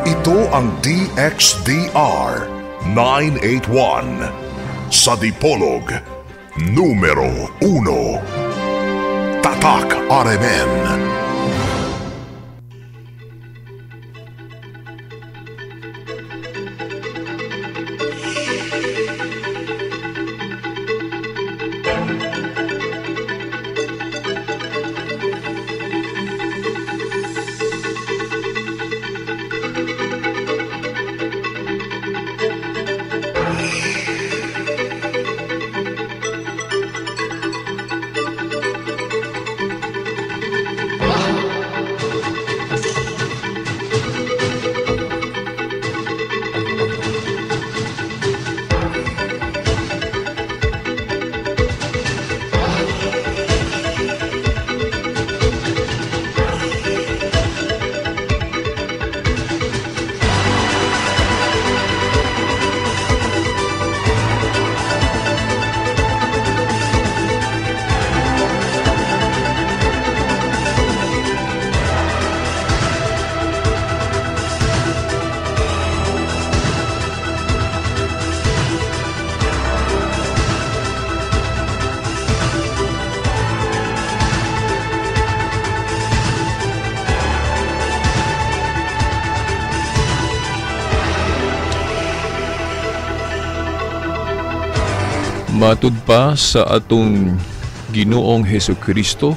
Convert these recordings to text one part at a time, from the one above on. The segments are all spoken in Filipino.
Ito ang DXDR 981 sa Dipolog numero 1. Tatak RMN. Matud pa sa atong Ginoong Hesukristo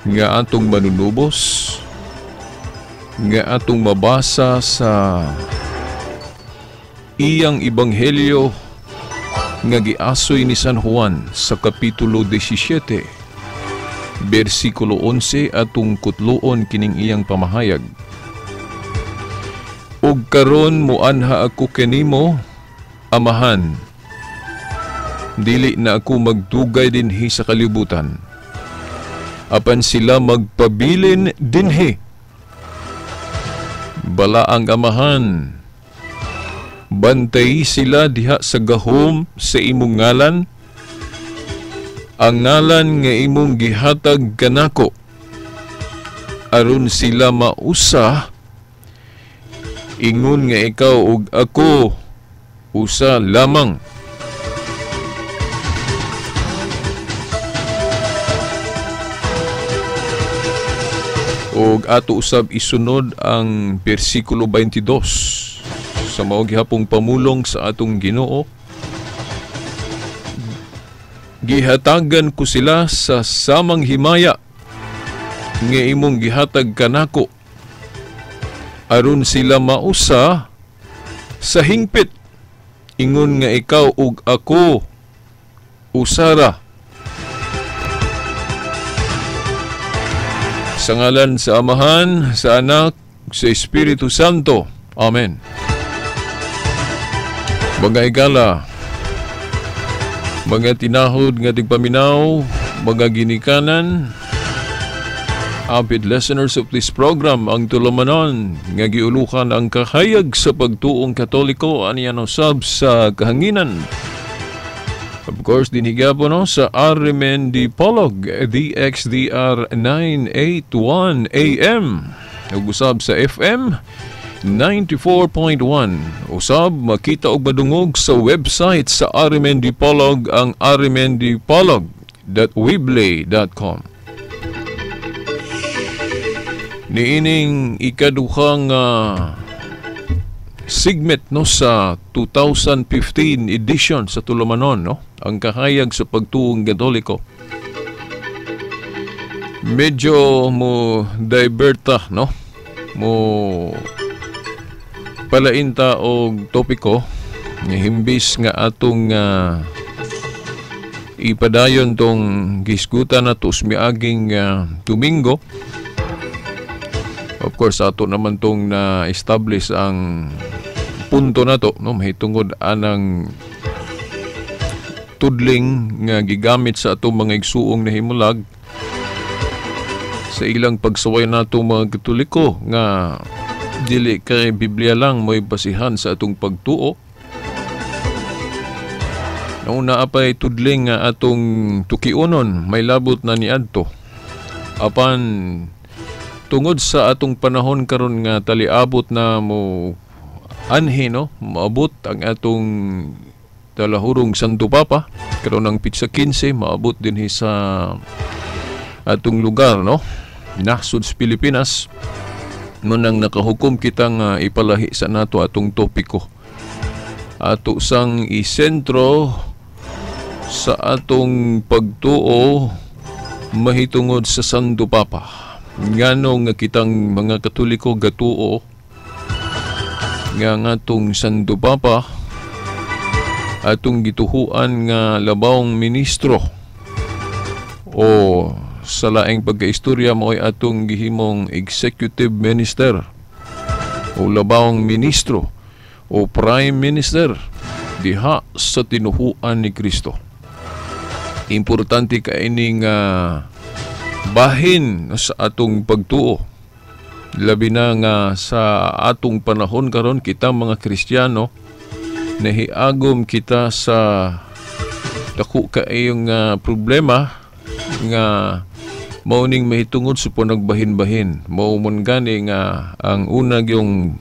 nga atong manunubos, nga atong mabasa sa iyang ebanghelyo nga giasoy ni San Juan sa kapitulo 17, bersikulo 11 atong kutloon kining iyang pamahayag. Ug karon moanha ako kanimo, Amahan, dili na ako magdugay dinhi sa kalibutan, apan sila magpabilin dinhi. Bala ang Amahan, bantay sila diha sa gahom sa imong ngalan, ang ngalan nga imong gihatag kanako, aron sila mausa, ingon nga ikaw ug ako usa lamang. Og ato usab isunod ang bersikulo 22 sa mao gihapong pamulong sa atong Ginoo. Gihatagan ko sila sa samang himaya nga imong gihatag kanako, aron sila mausa sa hingpit, ingon nga ikaw ug ako usara. Sa ngalan sa Amahan, sa Anak, sa Espiritu Santo. Amen. Mga igala, mga tinahod nga tigpaminaw, mga ginikanan, avid listeners of this program, ang tulumanon nga giulukan ang kahayag sa pagtuong Katoliko aniyan usab sa kahanginan. Of course, dinigapo no sa RMN Dipolog, DXDR 981 AM. Nag-usab sa FM 94.1. Usab makita og madungog sa website sa RMN Dipolog, ang rmndipolog.weblay.com. Niining ikaduhang segment no sa 2015 edition sa tulumanon no, ang kahayag sa pagtuong Katoliko. Medyo mo diverta no, mo palainta og topiko nga himbis nga atong ipadayon tong gisgutan nato miaging Domingo. Of course, ato naman tong na-establish ang punto na to, no? Mahitungod anang tudling nga gigamit sa atong mga igsuong na himulag sa ilang pagsaway nato mga Katoliko nga dili kay Biblia lang mo'y basihan sa atong pagtuo. Nauna apay tudling nga atong tukiunon, may labot na niadto. Apan tungod sa atong panahon karon nga taliabot na mo anhi, no, maabot ang atong talahurong Santo Papa karon ng Pitsa 15, maabot din sa atong lugar, no, nasud sa Pilipinas. Nang nakahukom kitang ipalahi sa nato atong topiko, ato sang isentro sa atong pagtuo mahitungod sa Santo Papa. Ngano nga kitang mga Katoliko gatuo nga atong Santo Papa atong gituhuan nga labawong ministro, o sa laing pagkaistorya mo'y atong gihimong executive minister o labawong ministro o prime minister diha sa tinuhuan ni Kristo. Importante kaini nga bahin sa atong pagtuo, labi na nga sa atong panahon karon kita mga Kristiyano nahiagom kita sa dako kaayong problema nga mauning mahitungod sa panagbahin-bahin. Maumon gani nga ang unag yung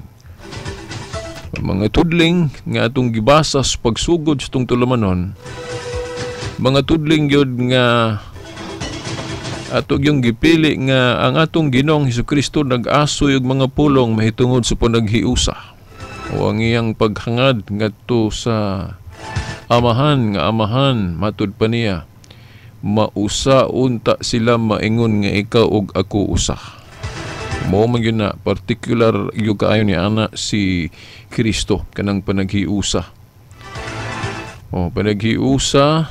mga tudling nga atong gibasa sa pagsugod sa itong tulumanon, mga tudling yun nga atong yung gipili nga ang atong Ginoong Hesukristo nag-aso yung mga pulong mahitungod sa panaghiusa o ang iyang paghangad ngadto sa amahan nga amahan matud pa niya mausa unta sila maingon nga ikaw ug ako usa. Mao man yun na particular yung kaayo ni ana si Kristo kanang panaghiusa. O panaghiusa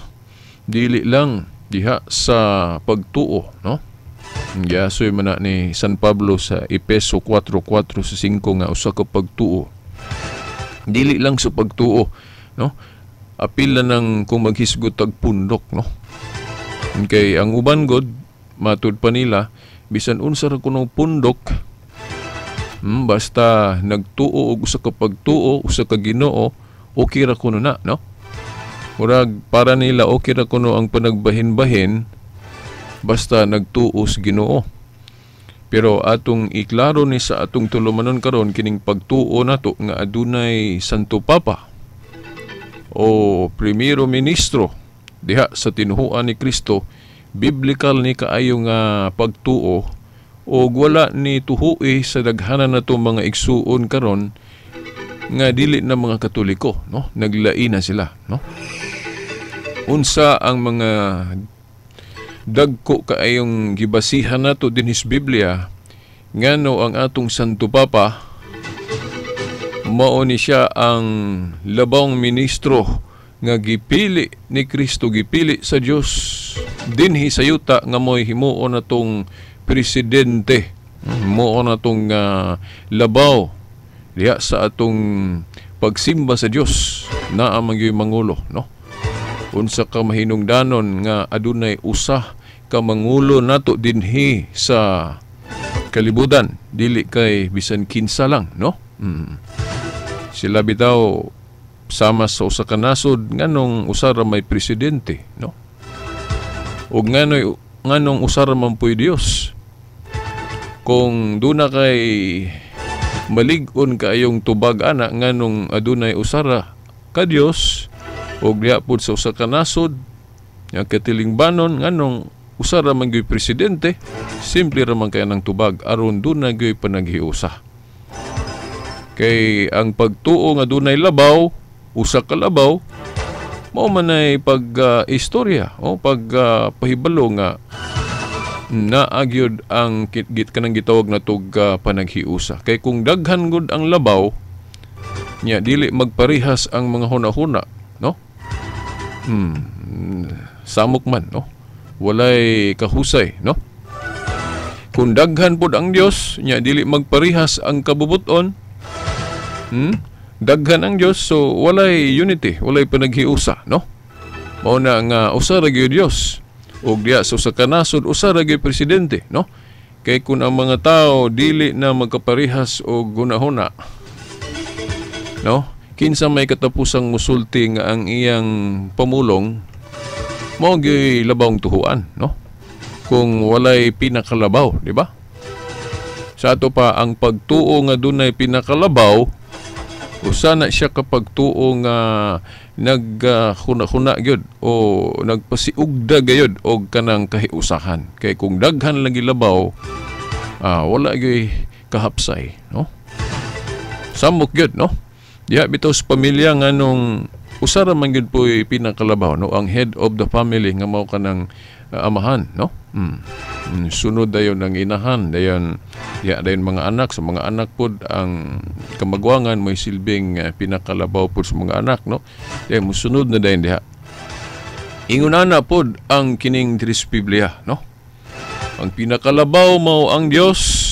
dili lang diha sa pagtuo, no? Giasoy man na ni San Pablo sa Efeso 4:4 sa 5 nga usa ka pagtuo. Dili lang sa pagtuo, no? Apil na ng kung maghisgot tag pundok, no? Kay ang uban god matud pa nila bisan unsa ra kuno pundok, basta nagtuo og usa ka pagtuo usa ka Ginoo, okay ra kuno na, no? Murag para nila okay ra kuno ang panagbahin-bahin basta nagtuo sa Ginoo. Pero atong iklaro ni sa atong tulumanon karon kining pagtuo nato nga adunay Santo Papa o Primero Ministro diha sa tinuhuan ni Kristo, biblical ni kaayo nga pagtuo o wala ni tuhui sa daghanan nato mga igsuon karon nga dili na mga Katoliko, no? Naglai na sila, no? Unsa ang mga dagko kaayong gibasihan nato dinhi sa Biblia ngano ang atong Santo Papa mao ni siya ang labawong ministro nga gipili ni Kristo, gipili sa Dios dinhi sa yuta nga mo'y himuon natong presidente, himuon natong labaw diha sa atong pagsimba sa Dios na ang mga mangulo, no? Unsa ka mahinungdanon nga adunay usa ka mangulo nato dinhi sa kalibutan, dili kay bisan kinsa lang, no? Sila bitaw sama sa usa ka nasod nganong usa ra may presidente, no? Ug nganong usa ra man puy Dios. Kung duna kay malig-on kaayong tubag ana nganong adunay usa ra ka Dios ug diha pud sa usa ka nasod nga katilingbanon nganong usa ra man gyud presidente, simple ra man kay nang tubag aron duna gyud panaghiusa. Kay ang pagtuo nga dunay labaw, usa ka labaw, mao man ay pag-istorya o pahibalo nga naagyod ang kanang gitawag na tug panaghiusa. Kay kung daghan gud ang labaw nya dili magparihas ang mga hunahuna, no? Samok man, no? Walay kahusay, no? Kung daghan pud ang Dios nya dili magparihas ang kabubuton, daghan ang Dios, so walay unity, walay panaghiusa, no? Mao na nga usa ra gyud Dios ug diya sa usa ka nasod usa ra gyud presidente, no? Kay kun ang mga tao dili na magkaparihas og hunahuna, no? Kinsa may katapusang musulti nga ang iyang pamulong mao gyud labawng tuhuan, no? Kung walay pinakalabaw, di ba? Sa ato pa ang pagtuo nga dunay pinakalabaw, usa na siya kapag tuo nga nagkhuna-khuna gyud o nagpasiugda gayud og kanang kahiusahan. Kay kung daghan lang gilabaw, wala gyud kahapsay, no? Samok gyud, no? Diha bitaw sa pamilya nganong usa ra man gyud po'y pinakalabaw, no? Ang head of the family nga mao kanang amahan, no? Sunod dayon ang inahan, dayon mga anak, sa mga anak pod ang kamagwangan may silbing pinakalabaw pod sa mga anak, no? Dayon musunod na dayon diha. Ingunana pod ang kining Diyos Biblia, no? Ang pinakalabaw mao ang Dios.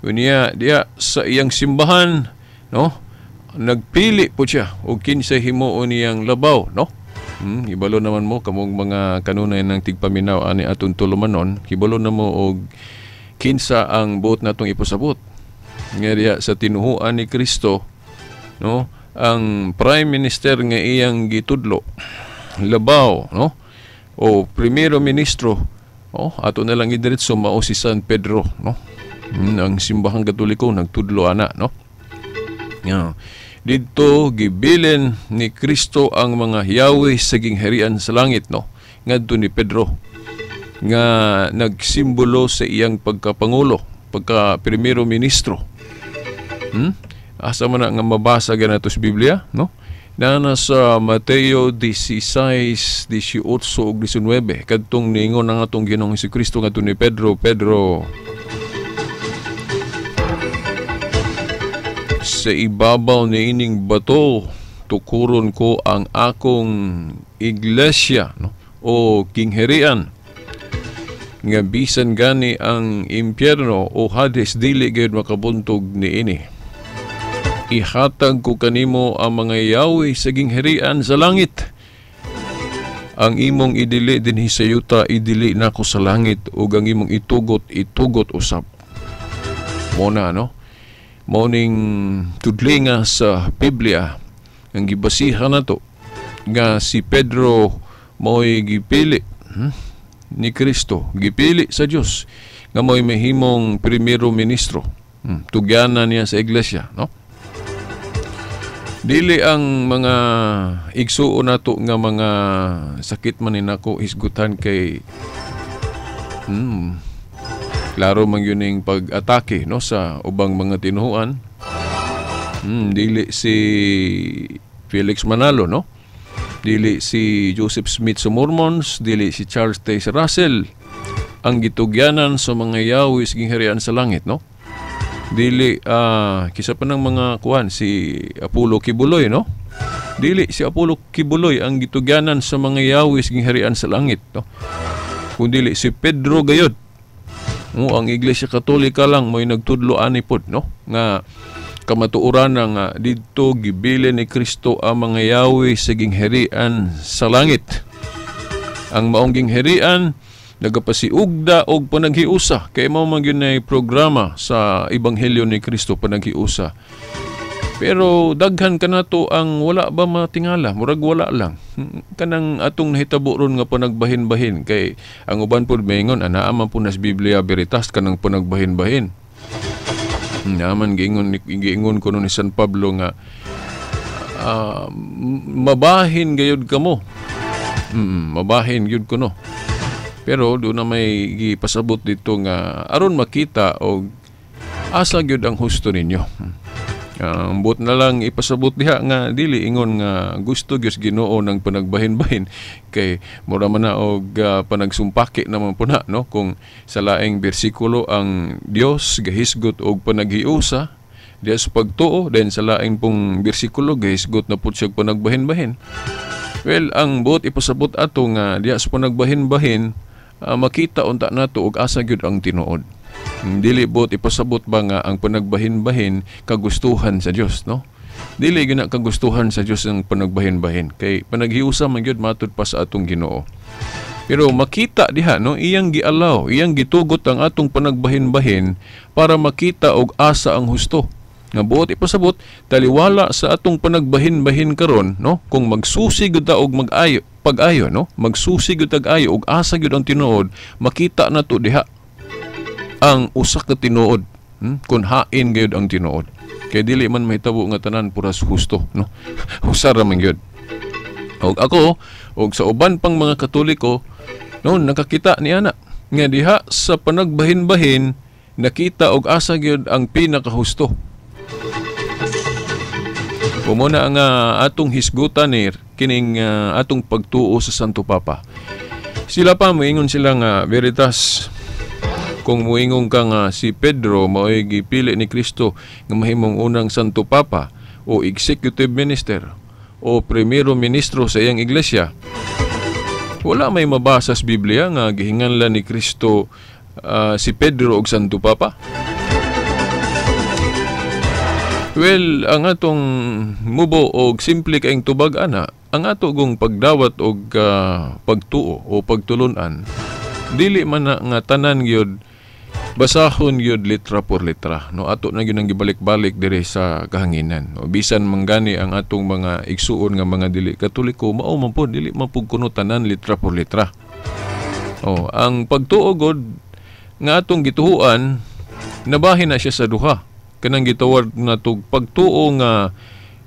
Unya diha sa iyang simbahan, no? Nagpili po siya og kinsa himuon niyang labaw, no? Ibalo naman mo kamong mga kanunay ng tigpaminaw ani atong tulumanon, hibalo na mo og kinsa ang buot natong ipasabot. Nga diha sa tinuhuan ni Kristo, no, ang prime minister nga iyang gitudlo, labaw, no, o primero ministro, ato na lang idiretso mao si San Pedro, no. Ang simbahang Katoliko nagtudlo ana, no. Dito gibilin ni Kristo ang mga Yahweh sa gingharian sa langit, no, ngadto ni Pedro nga nagsimbolo sa iyang pagkapangulo, pagka primero ministro. Asa man nga mabasa ganato sa Biblia, no? Na sa Mateo 16, 18 ug 19 kadtong niingon ang atong Ginoong Jesucristo ngadto ni Pedro, sa ibabaw ni ining bato tukuron ko ang akong iglesia, no, o kingharian, nga bisan gani ang impyerno o Hades dili gayud makabuntog niini. Ihatag ko kanimo ang mga Yahweh sa gingharian sa langit. Ang imong idili dinhi sa yuta idili nako sa langit, ug ang imong itugot usab. Mona, no? Morning tudlinga sa Biblia ang gibasihan nato nga si Pedro mo'y gipili ni Kristo, gipili sa Dios nga mo'y mahimong primero ministro. Tugyanan niya sa iglesia, no? Dili ang mga igsuon nato nga mga sakit man ni nako hisgutan kay klaro man yun yung pag-atake, no, sa ubang mga tinuhuan. Dili si Felix Manalo, no? Dili si Joseph Smith sa Mormons, dili si Charles Taze Russell ang gitugyanan sa mga Yahweh sa gingharian sa langit, no? Dili kisa pa ng mga kuan si Apollo Kibuloy, no? Dili si Apollo Kibuloy ang gitugyanan sa mga Yahweh sa gingharian sa langit, no? Kundi si Pedro gayud. Ang Iglesia Katolika lang mo'y nagtudlo ani pod, no, nga kamatuoran nga didto gibilin ni Kristo ang mga Yahweh sa gingharian sa langit. Ang maong gingharian nagapasiugda og panaghiusa kay mao man gyud nay programa sa ebanghelyo ni Kristo, panaghiusa. Pero daghan kanato ang wala ba matingala, murag wala lang. Kanang atong nahitabo ron nga panagbahin-bahin kay ang uban pod maingon anaa man po nas Biblia Veritas kanang panagbahin-bahin. Naman giingon ko ni San Pablo nga mabahin gayud kamo. Mabahin gyud ko, no. Pero do na may gipasabot dito nga aron makita og asa gyud ang husto ninyo. But na lang ipasabot diha nga dili ingon nga gusto gyud Ginoo ng panagbahin-bahin kay mura man na og panagsumpaki naman po na, no, kung sa laing bersikulo ang Dios gahisgot og panaghiusa diya sa pagtuo, then sa laing pong bersikulo gahisgot na pud siya panagbahin-bahin. Well, ang buot ipasabot ato nga diya sa panagbahin-bahin makita unta nato og asa gyud ang tinuod. Dili bot ipasabot ba nga ang panagbahin-bahin kagustuhan sa Dios, no? Dili gyud na kagustuhan sa Dios ang panagbahin-bahin kay panaghiusa man gyud matud pa sa atong Ginoo. Pero makita diha, no, iyang gialaw, iyang gitugot ang atong panagbahin-bahin para makita og asa ang husto. Nga buot ipasabot taliwala sa atong panagbahin-bahin karon, no, kung magsusi gyud ta og pag-ayo, no, magsusi gyud tag-ayo og asa gyud ang tinuod, makita nato diha ang usa ka tinuod Kung hain gayud ang tinuod. Kay dili man mahitabo nga tanan puras husto, no? Husara man gyud. Og ako, og sa uban pang mga Katoliko, no, nakakita ni ana nga diha sa panagbahin-bahin nakita og asa gyud ang pinakahusto. Kumuna ang atong hisgutan ni kining atong pagtuo sa Santo Papa. Sila pa moingon sila nga veritas. Kung moingon ka nga si Pedro mao'y gipili ni Kristo nga mahimong unang Santo Papa o executive minister o primero ministro sa iyang iglesia, wala may mabasa sa Biblia nga gihinganlan ni Kristo si Pedro og Santo Papa. Well, ang atong mubo og simple kaing tubag ana, ang ato gong pagdawat og pagtuo o pagtulunan, dili man na nga tanan gyud basahon gyud litra por litra, no, ato na gyud ang gibalik-balik diri sa kahanginan, no, bisan manggani ang atong mga igsuon nga mga dili Katoliko, mao man pod dili mapug kuno tanan litra por litra. Ang pagtuo gud nga atong gituhuan nabahin na siya sa duha, kanang gitawag natog pagtuo nga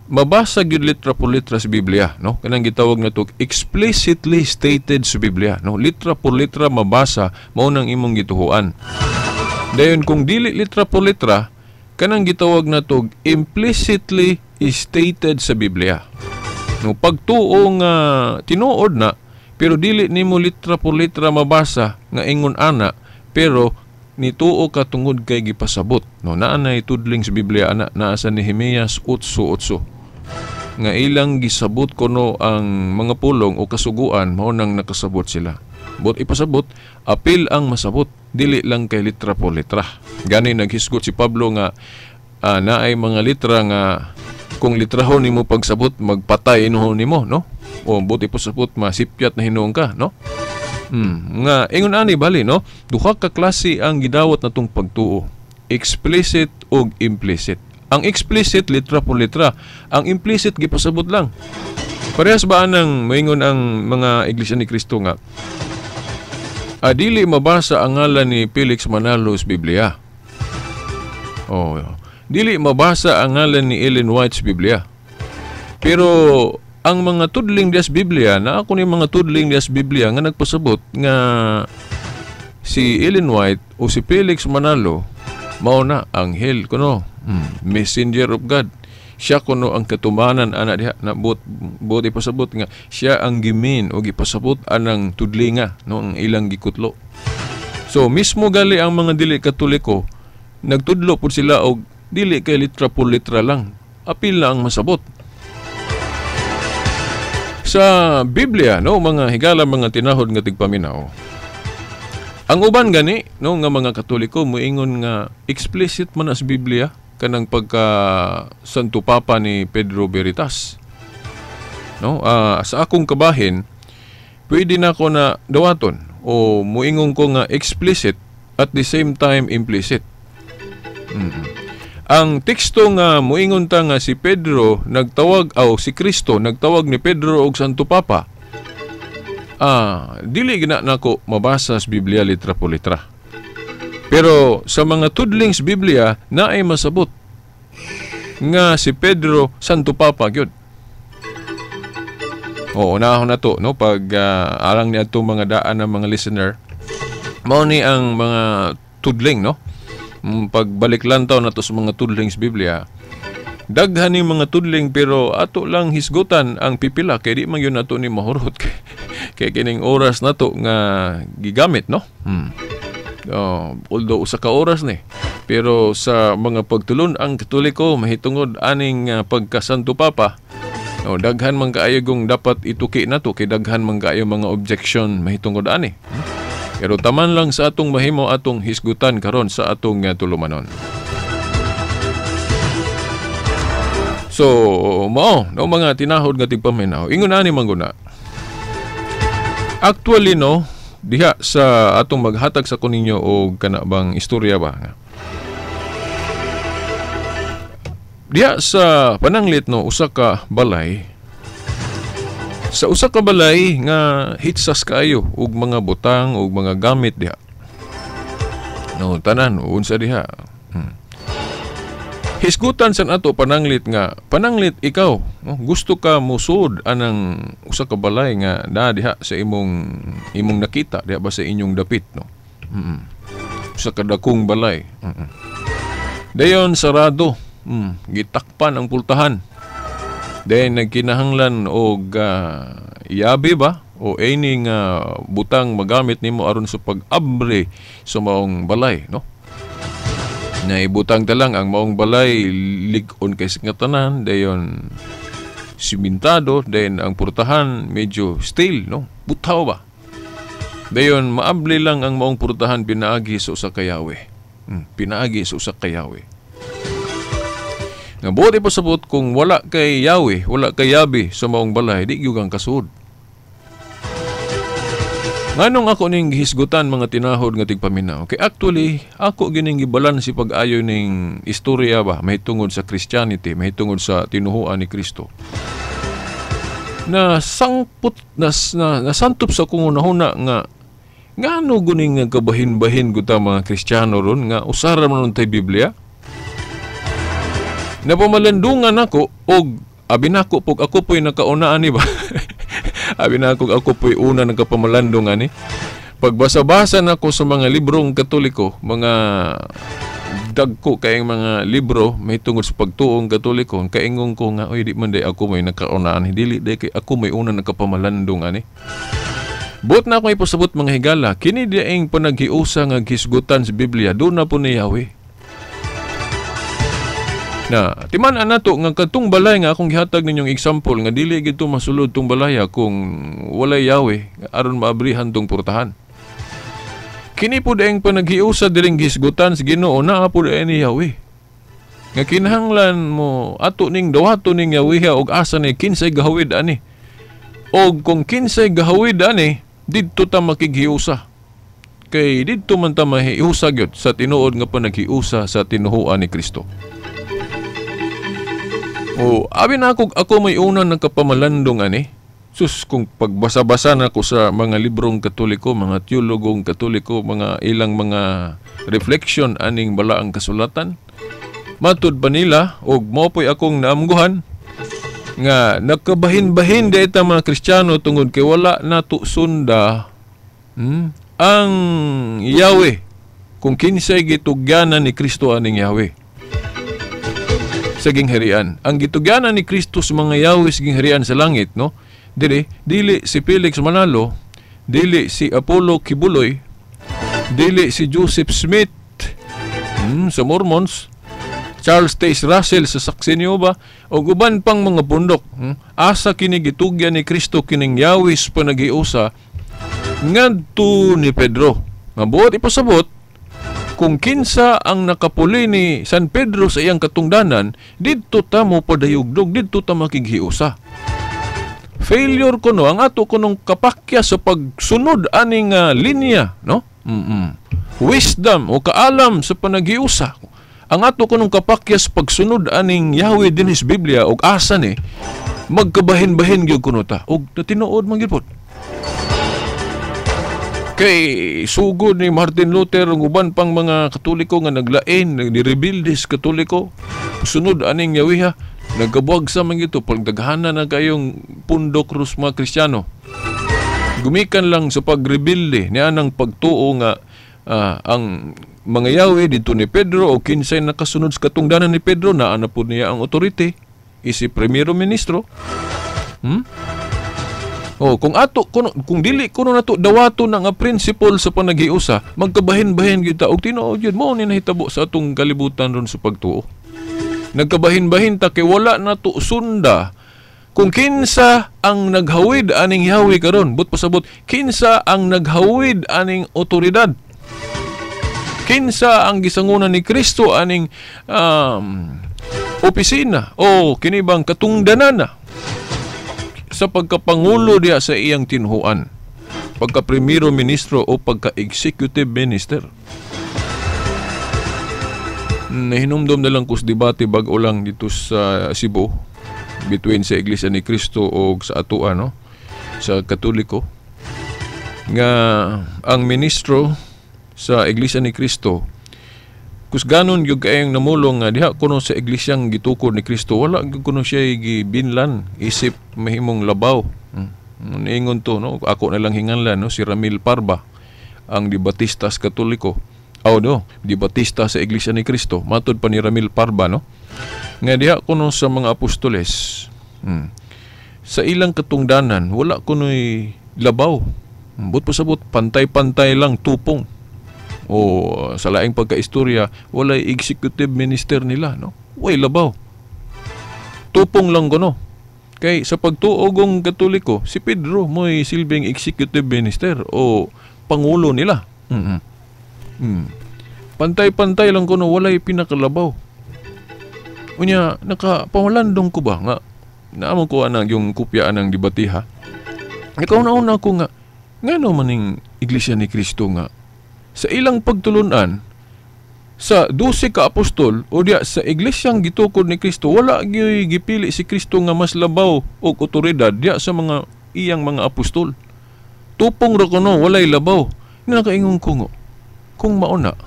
mabasa gyud litra por litra sa Biblia, no, kanang gitawag natog explicitly stated sa Biblia, no, litra por litra mabasa, mao nang imong gituhuan. Dayon kung dili litra por litra, kanang gitawag natog implicitly stated sa Biblia, no, pagtuo nga tinuod na pero dili nimo litra por litra mabasa nga ingon ana, pero nituo ka tungod kay gipasabot, no, naa nay tudling sa Biblia ana, naa sa Nehemias 8:8 nga ilang gisabot kuno ang mga pulong o kasuguan, mao nang nakasabot sila. Bot ipasabot, apil ang masabot, dili lang kay litra por litra. Gani naghisgot si Pablo nga naay mga litra nga kung litrahon nimo pagsabot magpatay inuhon nimo, no? O bot ipasabot masipyat na hinuon ka, no? Nga ingon ani bali, no, duha ka klase ang gidawat natong pagtuo, explicit ug implicit. Ang explicit litra por litra, ang implicit gipasabot lang. Parehas ba anang moingon ang mga iglesia ni Kristo nga dili mabasa ang ngalan ni Felix Manalo sa Biblia. Dili mabasa ang ngalan ni Ellen White sa Biblia. Pero ang mga tudling dias Biblia, na ako ni mga tudling dias Biblia nga nagpasabot nga si Ellen White o si Felix Manalo mao na anghel kuno, messenger of God. Siya kuno ang katumanan ana diha na buot ipasabot nga siya ang gimin o gipasabot anang tudlinga, no, ang ilang gikutlo. So mismo gali ang mga dili Katoliko nagtudlo pud sila og dili kay litra por litra lang, apil na ang masabot. Sa Biblia, no, mga higala mga tinahod nga tigpaminaw, ang uban gani, no, nga mga Katoliko moingon nga explicit man as Biblia kanang pagka Santo Papa ni Pedro Veritas, no. Sa akong kabahin pwede na ko na dawaton o moingon ko nga explicit at the same time implicit. Ang teksto nga moingon ta nga si Pedro nagtawag o si Kristo nagtawag ni Pedro og Santo Papa, dili gina nako mabasa sa Biblia litra por litra. Pero sa mga tudlings Biblia na ay masabot nga si Pedro Santo Papa gyud. Unahon na to, no, pag arang ni ato mga daan ng mga listener, mao ni ang mga tudling, no. Pagbalik lantaw na to sa mga tudlings Biblia, daghan ni mga tudling pero ato lang hisgutan ang pipila kay di man yun nato ni mahurot kay kining oras nato nga gigamit, no. Although usa ka oras ni, pero sa mga pagtulon ang Katoliko mahitungod aning pagka-Santo Papa, daghan man kaayo gong dapat ituki nato kay daghan man kaayo mga objection mahitungod ani. Pero taman lang sa atong mahimo atong hisgutan karon sa atong tulumanon. So, mao no mga tinahod nga tigpaminaw, ingon ani mangguna. Actually, no, diha sa atong maghatag sa kuninyo og kanabang istorya ba nga. Diha sa pananglit, no, usa ka balay. Sa usa ka balay nga hitsas kaayo og mga butang og mga gamit diha. No, tanan unsa diha. Giisgutan sa nato pananglit nga, pananglit ikaw, no? Gusto ka musud anang usa ka balay nga na diha sa imong nakita diha ba sa inyong dapit, no? Usa ka dakong balay. Dayon sarado, gitakpan ang pultahan. Dayon nagkinahanglan og yabi ba o any nga butang magamit nimo aron sa pag-abre sa maong balay, no? Na ibutang talang ang maong balay lig-on kay nga tanan, dayon simentado, dayon ang purtahan medyo steel, no? Butaw ba? Dayon maabli lang ang maong purtahan pinaagi sa usa ka yawi. Pinaagi sa usa ka yawi. Nga buot ipasabot kung wala kay yawi, wala kay yabi sa maong balay, di gyud kang kasud. Nganong ako ning gihisgutan mga tinahod nga tigpaminaw? Kay actually, ako gining gibalan si pag-ayo ning istorya ba, mahitungod sa Christianity, mahitungod sa tinuhuan ni Kristo. Na sangput, nasantop sa kung unahuna nga, ngano guning nga kabahin-bahin guta mga Kristiyano ron, nga usara man tay Biblia? Napamalandungan ako, og abinako pog ako po'y nakaunaan ni ba? Abi na ako po'y una nagkapamalandong ani. Pagbasa-basa na ako sa mga librong Katoliko, mga dagko kayong mga libro may tungod sa pagtuong Katoliko, kaingong ko nga, oy di man day ako may nakaunaan, dili day kay ako may una nagkapamalandong ani. Buot na ako ipasabot mga higala, kini diaing panaghiusa nga gisgutan sa Biblia, doon na po ni Yahweh. Na timan-an nato nga katong balay nga akong gihatag ninyong example nga dili gito masulod tong balaya kung walay Yahweh aron maabrihan tong purtahan. Kini po daing panaghiusa diring gisgutan sa Ginoo naa po daing ni Yahweh. Nga kinahanglan mo ato ning dawato ning Yahweh og asa ni kinsay gahawid ani. Og kung kinsay gahawid ani didto ta makighiusa. Kay didto man ta mahiusa gyud sa tinuod nga panaghiusa sa tinuhuan ni Kristo. O, abi na ako may una nagkapamalandong ani. Sus, kung pagbasa-basa na ako sa mga librong Katoliko, mga teologong Katoliko, mga ilang mga reflection aning balaang kasulatan, matud ba nila, o mopoy akong naamguhan, nga nagkabahin-bahin dito mga Kristiyano tungod kay wala nato sunda ang Yahweh, kung kinsay gitugyanan ni Kristo aning Yahweh sa gingharian. Ang gitugyanan ni Kristo sa mga Yahweh sa gingharian sa langit, no? Dili si Felix Manalo, dili si Apollo Kibuloy, dili si Joseph Smith sa Mormons, Charles Taze Russell sa Saxenyo ba, o uban pang mga pundok. Asa kini gitugyan ni Kristo kining Yahweh sa panaghiusa ngadto ni Pedro. Nga buot ipasabot, kung kinsa ang nakapuli ni San Pedro sa iyang katungdanan, didto ta mo padayugdog, didto ta makighiusa. Failure ko no, ang ato ko nung kapakya sa pagsunod aning linya, no? Wisdom o kaalam sa panaghiusa. Ang ato ko nung kapakya sa pagsunod aning Yahweh din sa Biblia og asa ni magkabahin-bahin gyud kuno ta. Og tinuod man gyud pod. Kay sugod ni Martin Luther ang uban pang mga Katoliko nga naglain, nagrebildes Katoliko, sunod aning Yahweh, nagkabuag sa mga ito, pagdaghana na kayong pundok rus mga Kristiyano. Gumikan lang sa pagrebilde niya ng pagtuo nga ang mga Yahweh dito ni Pedro o kinsay nakasunod sa katungdanan ni Pedro na po niya ang authority, isi Primero Ministro. Kung dili kuno nato dawato na nga principle sa panaghiusa, magkabahin-bahin kita og tinuod yun mo ni nahitabo sa atong kalibutan ron sa pagtuo. Nagkabahin-bahin ta kay wala nato sunda kung kinsa ang naghawid aning Yahweh karon. But pasabot, kinsa ang naghawid aning otoridad? Kinsa ang gisangunan ni Kristo aning opisina o kinibang katungdanan na sa pagkapangulo diya sa iyang tinhuan, pagka-primero ministro o pagka-executive minister. Nahinumdum na lang kus debate bag-o lang dito sa Cebu between sa Iglesia ni Cristo o sa atua, no? Sa Katoliko, nga ang ministro sa Iglesia ni Cristo Kus ganon yung kayong namulong nga diha kuno sa iglesyang gitukod ni Kristo, wala kuno siya gibinlan isip mahimong labaw. Ingon to, no? Ako na lang hinganlan, no? Si Ramil Parba, ang Dibatistas Katoliko. Dibatista sa Iglesia ni Kristo. Matod pa ni Ramil Parba, no? Nga diha kuno sa mga apostoles. Sa ilang katungdanan, wala kuno'y labaw. But pasabot, pantay-pantay lang tupong. O sa laing pagkaistorya, walay executive minister nila, no? Way labaw. Tupong lang kuno. Kay sa pagtuogong Katoliko, si Pedro mo'y silbing executive minister o pangulo nila. Pantay-pantay lang kuno, walay pinakalabaw. Unya, nakapawalandong ko ba nga, naamon ko anang yung kopya ng debatiha. Ikaw na ko nga naman yung Iglesia ni Kristo nga, sa ilang pagtulunan, sa 12 ka apostol, o diya sa iglesyang gitukod ni Kristo, wala gipili si Kristo nga mas labaw o otoridad diya sa mga iyang mga apostol. Tupong ra kuno, walay labaw. Nakaingon ko nga, kung mauna,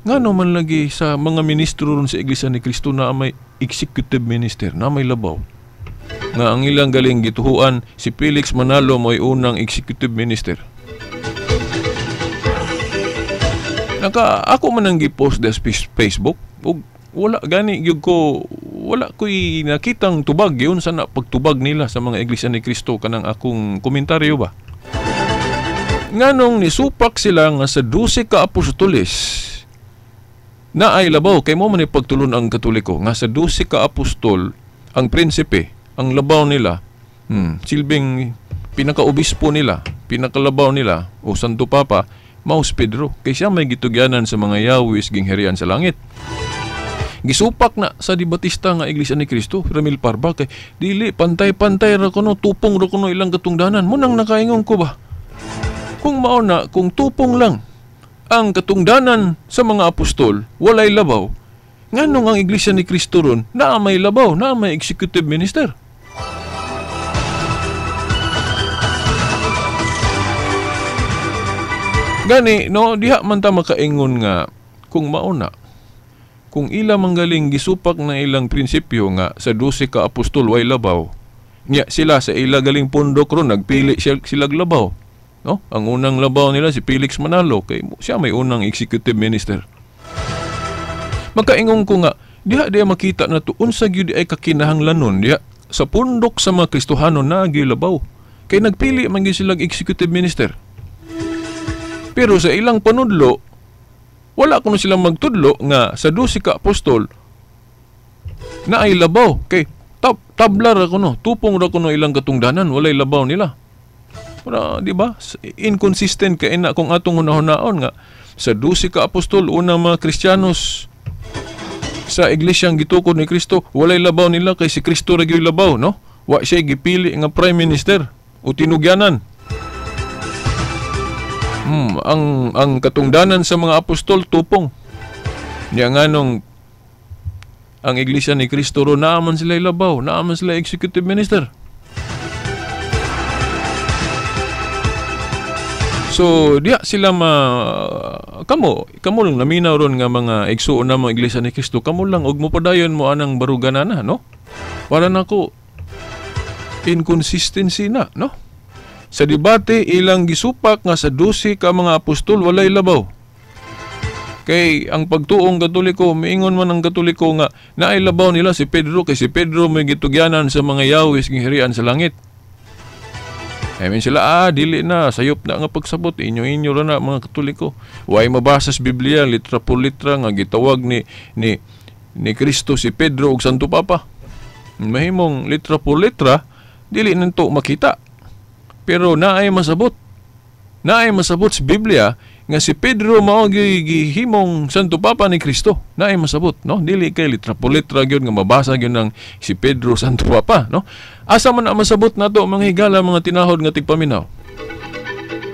nga naman lagi sa mga ministro ron sa Iglesia ni Kristo na may executive minister, na may labaw. Nga ang ilang galing gituhuan, si Felix Manalo mo'y unang executive minister. Ako man ang gipost sa Facebook, ug wala gani gyud ko, wala ko'y nakitang tubag yun sa pagtubag nila sa mga Iglesia ni Kristo kanang akong komentaryo ba. Nganong nisupak sila nga sa 12 ka apostoles na ay labaw, kay mo man pagtulon ang Katoliko nga sa 12 ka apostol ang prinsipe, ang labaw nila, silbing pinakaobispo nila, pinakalabaw nila o Santo Papa, Maus Pedro, kay siya may gitugyanan sa mga yawis gingherian sa langit. Gisupak na sa Dibatista nga Iglesia ni Kristo, Ramil Parba, kay dili pantay-pantay ra kuno, tupong ra kuno ilang katungdanan. Munang nakaingon ko ba? Kung mauna, kung tupong lang ang katungdanan sa mga apostol, walay labaw, nganong ang Iglesia ni Kristo ron na may labaw, na may executive minister? Gani, no, diha man ta makaingon nga kung mauna, kung ila manggaling gisupak na ilang prinsipyo nga sa 12 ka apostol way labaw, niya sila sa ila galing pundok ron nagpili sila labaw, no? Ang unang labaw nila si Felix Manalo, kay siya may unang executive minister. Makaingon ko nga diha makita na to unsa gyud ay kakinahanglanon diha sa pundok sa mga Kristohano na gilabaw, kay nagpili man gyud sila executive minister. Pero sa ilang panudlo, wala kuno silang magtudlo nga sa 12 ka apostol na ay labaw. Kay tabla ra kuno, tupong ra kuno ilang katungdanan, walay labaw nila. Para, di ba? Inconsistent kay na kung atong hunahon nga sa 12 ka apostol, unang mga Kristiyanos sa iglesyang gitukod ni Kristo, walay labaw nila kay si Kristo ra gyud labaw, no? Wa siya gipili nga prime minister o tinugyanan. Ang katungdanan sa mga apostol tupong. Niya nganong ang Iglesia ni Kristo ro naaman sila labaw, naaman sila executive minister. So diya sila kamo lang naminaw ron nga mga igsuon na mga Iglesia ni Kristo, kamo lang og mopadayon mo anang baruganan na, no? Para nako inconsistency na, no? Sa debate, ilang gisupak nga sa 12 ka mga apostol walay labaw. Kay ang pagtuong Katoliko, miingon man ang Katoliko nga naay labaw nila si Pedro, kay si Pedro may gitugyanan sa mga yawis gingherian sa langit. I mean sila, dili na, sayop na nga pagsabot, inyo-inyo ra na mga Katoliko. Way mabasa sa Biblia, litra por litra nga gitawag ni Kristo si Pedro ug Santo Papa. Mahimong litra por litra, dili nanto makita. Pero naay masabot sa Biblia nga si Pedro mao gihimong Santo Papa ni Kristo. Naay masabot, no? Dili kay litra por litra gyud nga mabasa gyud ng si Pedro Santo Papa, no? Asa man na masabot nato mga higala, mga tinahod nga tigpaminaw.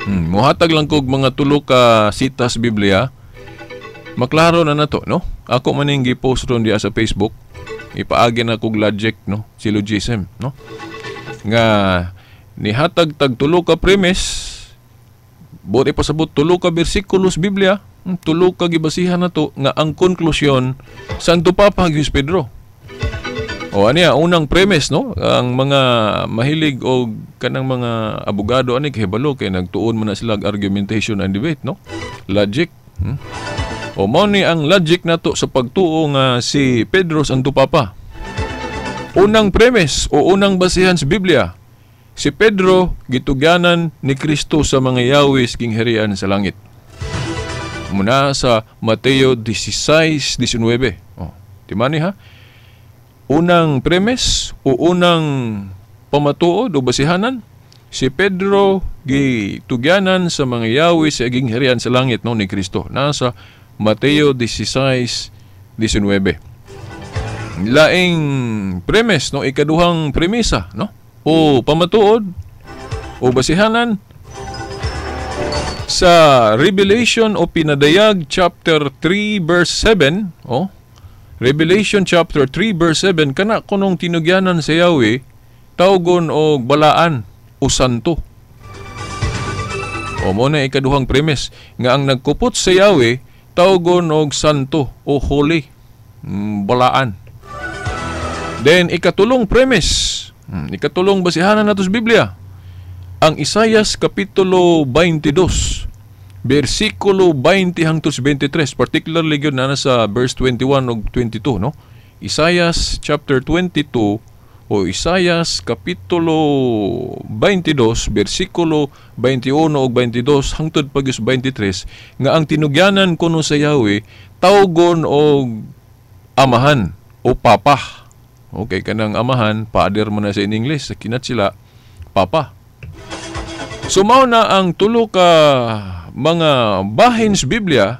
Muhatag lang kog mga tulo ka sitas Biblia. Maklaro na nato, no? Ako man ning gi-post ron diya sa Facebook. Ipaagi na kog logic, no? Syllogism, no? Nga nihatag tag tulo ka premise Buti pasabot tulo ka bersikulos Biblia, tulo ka gibasihan nato nga ang konklusyon Santo Papa Gius Pedro. O aniya unang premise no, ang mga mahilig o kanang mga abogado ani kahibalo kay nagtuon man na sila argumentation and debate no. Logic. O mao ni ang logic nato sa pagtuo nga si Pedro Santo Papa. Unang premise o unang basihan sa Biblia, si Pedro gitugyanan ni Kristo sa mga yawis gingharian sa langit. Muna sa Mateo 16:19. Oh, di mani ha? Unang premise o unang pamatuod o basihanan, si Pedro gitugyanan sa mga yawis sa gingharian sa langit no ni Kristo. Nasa Mateo 16:19. Laing premise no, ikaduhang premisa no, o pamatuod o basihanan sa Revelation o Pinadayag chapter 3 verse 7 o Revelation chapter 3 verse 7 kana kunong tinugyanan sa Yahweh tawgon og balaan o santo. O mo na ikaduhang premise nga ang nagkupot sa Yahweh tawgon og santo o holy, balaan. Then ikatulong premise, ikatulong basihanan nato sa Biblia, ang Isaias kapitulo 22 versikulo 20 hangtod 23, particularly gyud na sa verse 21 ug 22 no. Isaias chapter 22 o Isaias kapitulo 22 versikulo 21 ug 22 hangtod pagis 23 nga ang tinugyanan kuno sa Yahweh tawgon og amahan o papa. Okay, kanang amahan, father mo na sa in English, sa kinat sila, papa. Sumaw na ang tulo ka mga bahin sa Biblia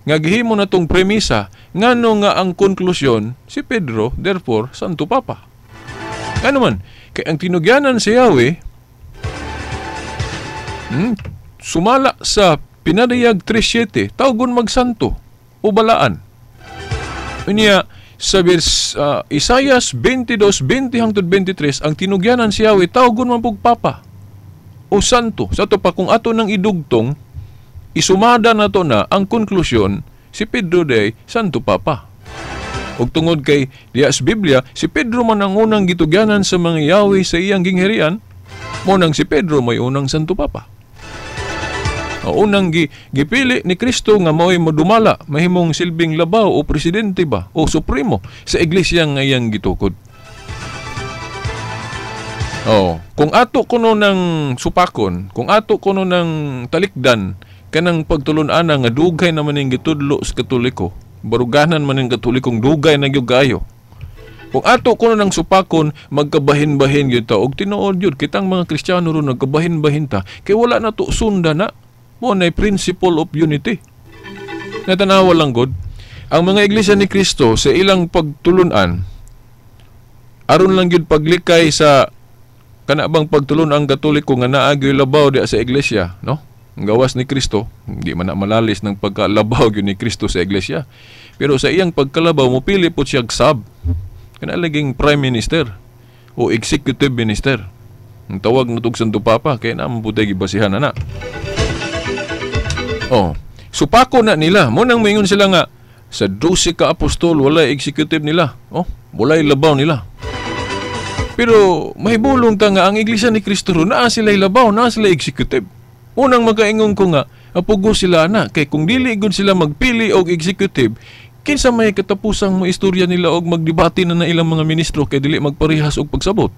nga gihimo na tong premisa ngano nga ang konklusyon si Pedro, therefore, Santo Papa. Ano man, kay ang tinugyanan sa Yahweh, sumala sa Pinadayag 3:7, tawgon magsanto o balaan. Unya, sa Isaias 22:20 hangtod 23, ang tinugyanan si Yahweh tawgon man pug papa o santo. Sa to pa kung ato nang idugtong, isumada na to na ang konklusyon si Pedro day Santo Papa. Ug tungod kay diya sa Biblia, si Pedro man ang unang gitugyanan sa mga Yahweh sa iyang gingharian, mo nang si Pedro may unang Santo Papa. O unang gipili ni Kristo nga mao'y madumala, mahimong silbing labaw o presidente ba o supremo sa iglesia nga iyang gitukod. Kung ato kuno ng supakon, kung ato kuno ng talikdan, kanang pagtulun-ana nga dugay naman ning gitudlo sa Katoliko, baruganan man ning Katolikong dugay na gyud kayo. Kung ato kuno ng supakon, magkabahin-bahin gyud ta og tinuod gyud kitang mga Kristiyano ron nagkabahin-bahin ta, kay wala na to sunda na. Mo na principle of unity. Natanawa lang god, ang mga iglesia ni Kristo sa ilang pagtulunan aron lang gyud paglikay sa kanabang pagtulon ang Katoliko nga naagyoy labaw di sa iglesia, no? Ang gawas ni Kristo, hindi man na malalis ng pagkalabaw gyud ni Kristo sa iglesia. Pero sa iyang pagkalabaw mo pili po siya sab. Kana laging prime minister o executive minister. Ang tawag na tug Santo Papa kay naman po tayo gibasihan na. Supako na nila. Munang maingon sila nga, sa 12 ka apostol, wala executive nila. Wala labaw nila. Pero mahibulong ta nga, ang iglesia ni Kristo ron, naa sila labaw, naa sila executive. Unang magkaingon ko nga, apugo sila na. Kay kung dili gud sila magpili og executive, kinsa may katapusang mo istorya nila og magdebate na ilang mga ministro kay dili magparehas og pagsabot.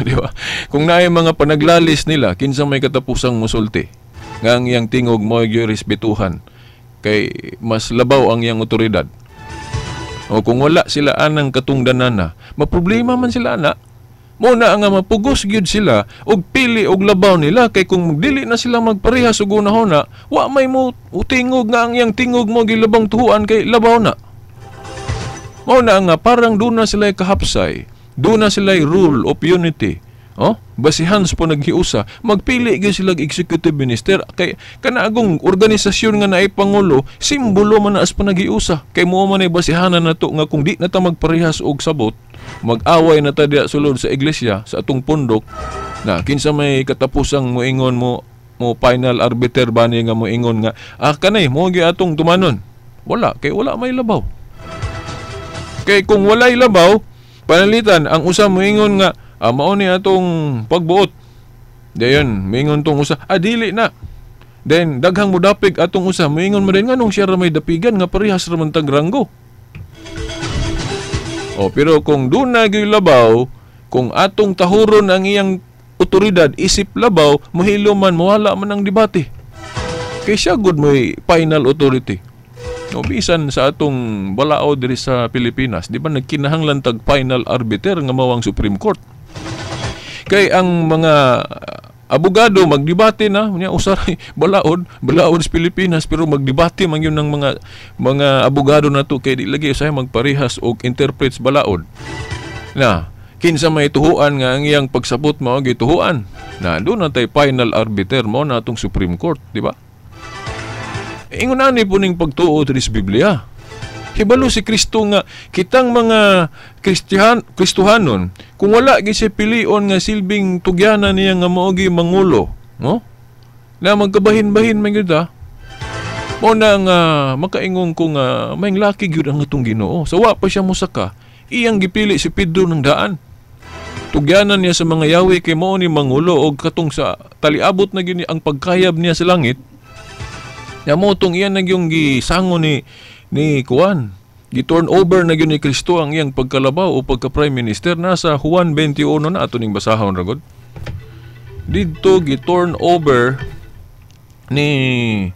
Di ba? Kung naay mga panaglalis nila, kinsa may katapusang musulti nga ang iyang tingog mo respetuhan kay mas labaw ang iyang otoridad. O kung wala sila anang katungdanan na, maproblema man sila na. Muna nga mapugos gyud sila og pili og labaw nila kay kung dili na sila magparehas og unahon na, wa may mo tingog nga ang iyang tingog mo gilabang tuhuan kay labaw na. Muna nga parang doon na sila kahapsay, doon na sila rule of unity. Basihan po naghiusa, magpili gyud sila executive minister kay kanaagong organisasyon nga naay pangulo, simbolo man as pa naghiusa kay mo man ay basihanan nato nga kung di na ta magparehas og sabot, mag-away na ta diya sulod sa iglesia sa atong pundok na kinsa may katapusang moingon mo mo final arbiter ba niya nga mo ingon nga kanay mo gi atong tumanon. Wala kay wala may labaw. Kay kung walay labaw, panalitan ang usa mo ingon nga mao ni atong pagbuot. Dayon, moingon tong usa, dili na. Then daghang modapig atong usa, moingon mo din nganong siya ra may dapigan nga parehas ra man tag ranggo. Pero kung doon na labaw, kung atong tahuron ang iyang otoridad, isip labaw, mahilo man, mawala man ang debate. Kaya siya good may final authority. Bisan sa atong balao diri sa Pilipinas, di ba nagkinahanglan tag final arbiter nga mawang Supreme Court. Kay ang mga abogado magdebate na unya usaray balaod sa Pilipinas pero magdebate man yun ng mga abogado nato kay di lagi usahay magparehas og interprets balaod. Na kinsa may tuhuan nga ang iyang pagsabot mao gituhuan. Na doon na tay final arbiter mo na atong Supreme Court, di ba? Ingon ani po ning pagtuo diri sa Biblia. Hibalo si Kristo nga kitang mga Kristohanon kung wala gi siya pilion nga silbing tugyanan niya nga mao gi mangulo, no? Na magkabahin-bahin man gyud mo na nga makaingon ko nga may laki gyud ang atong Ginoo. So wa pa siya mosaka, iyang gipili si Pedro ng daan. Tugyanan niya sa mga yawi kay mao ni mangulo og katong sa taliabot na gyud ang pagkayab niya sa langit. Ya mo tong iyan nagyong gisango ni Juan. Gi-turn over na gyud ni Kristo ang iyang pagkalabaw o pagka-prime minister. Nasa Juan 21 na ato ning basahon ragod. Dito gi-turn over ni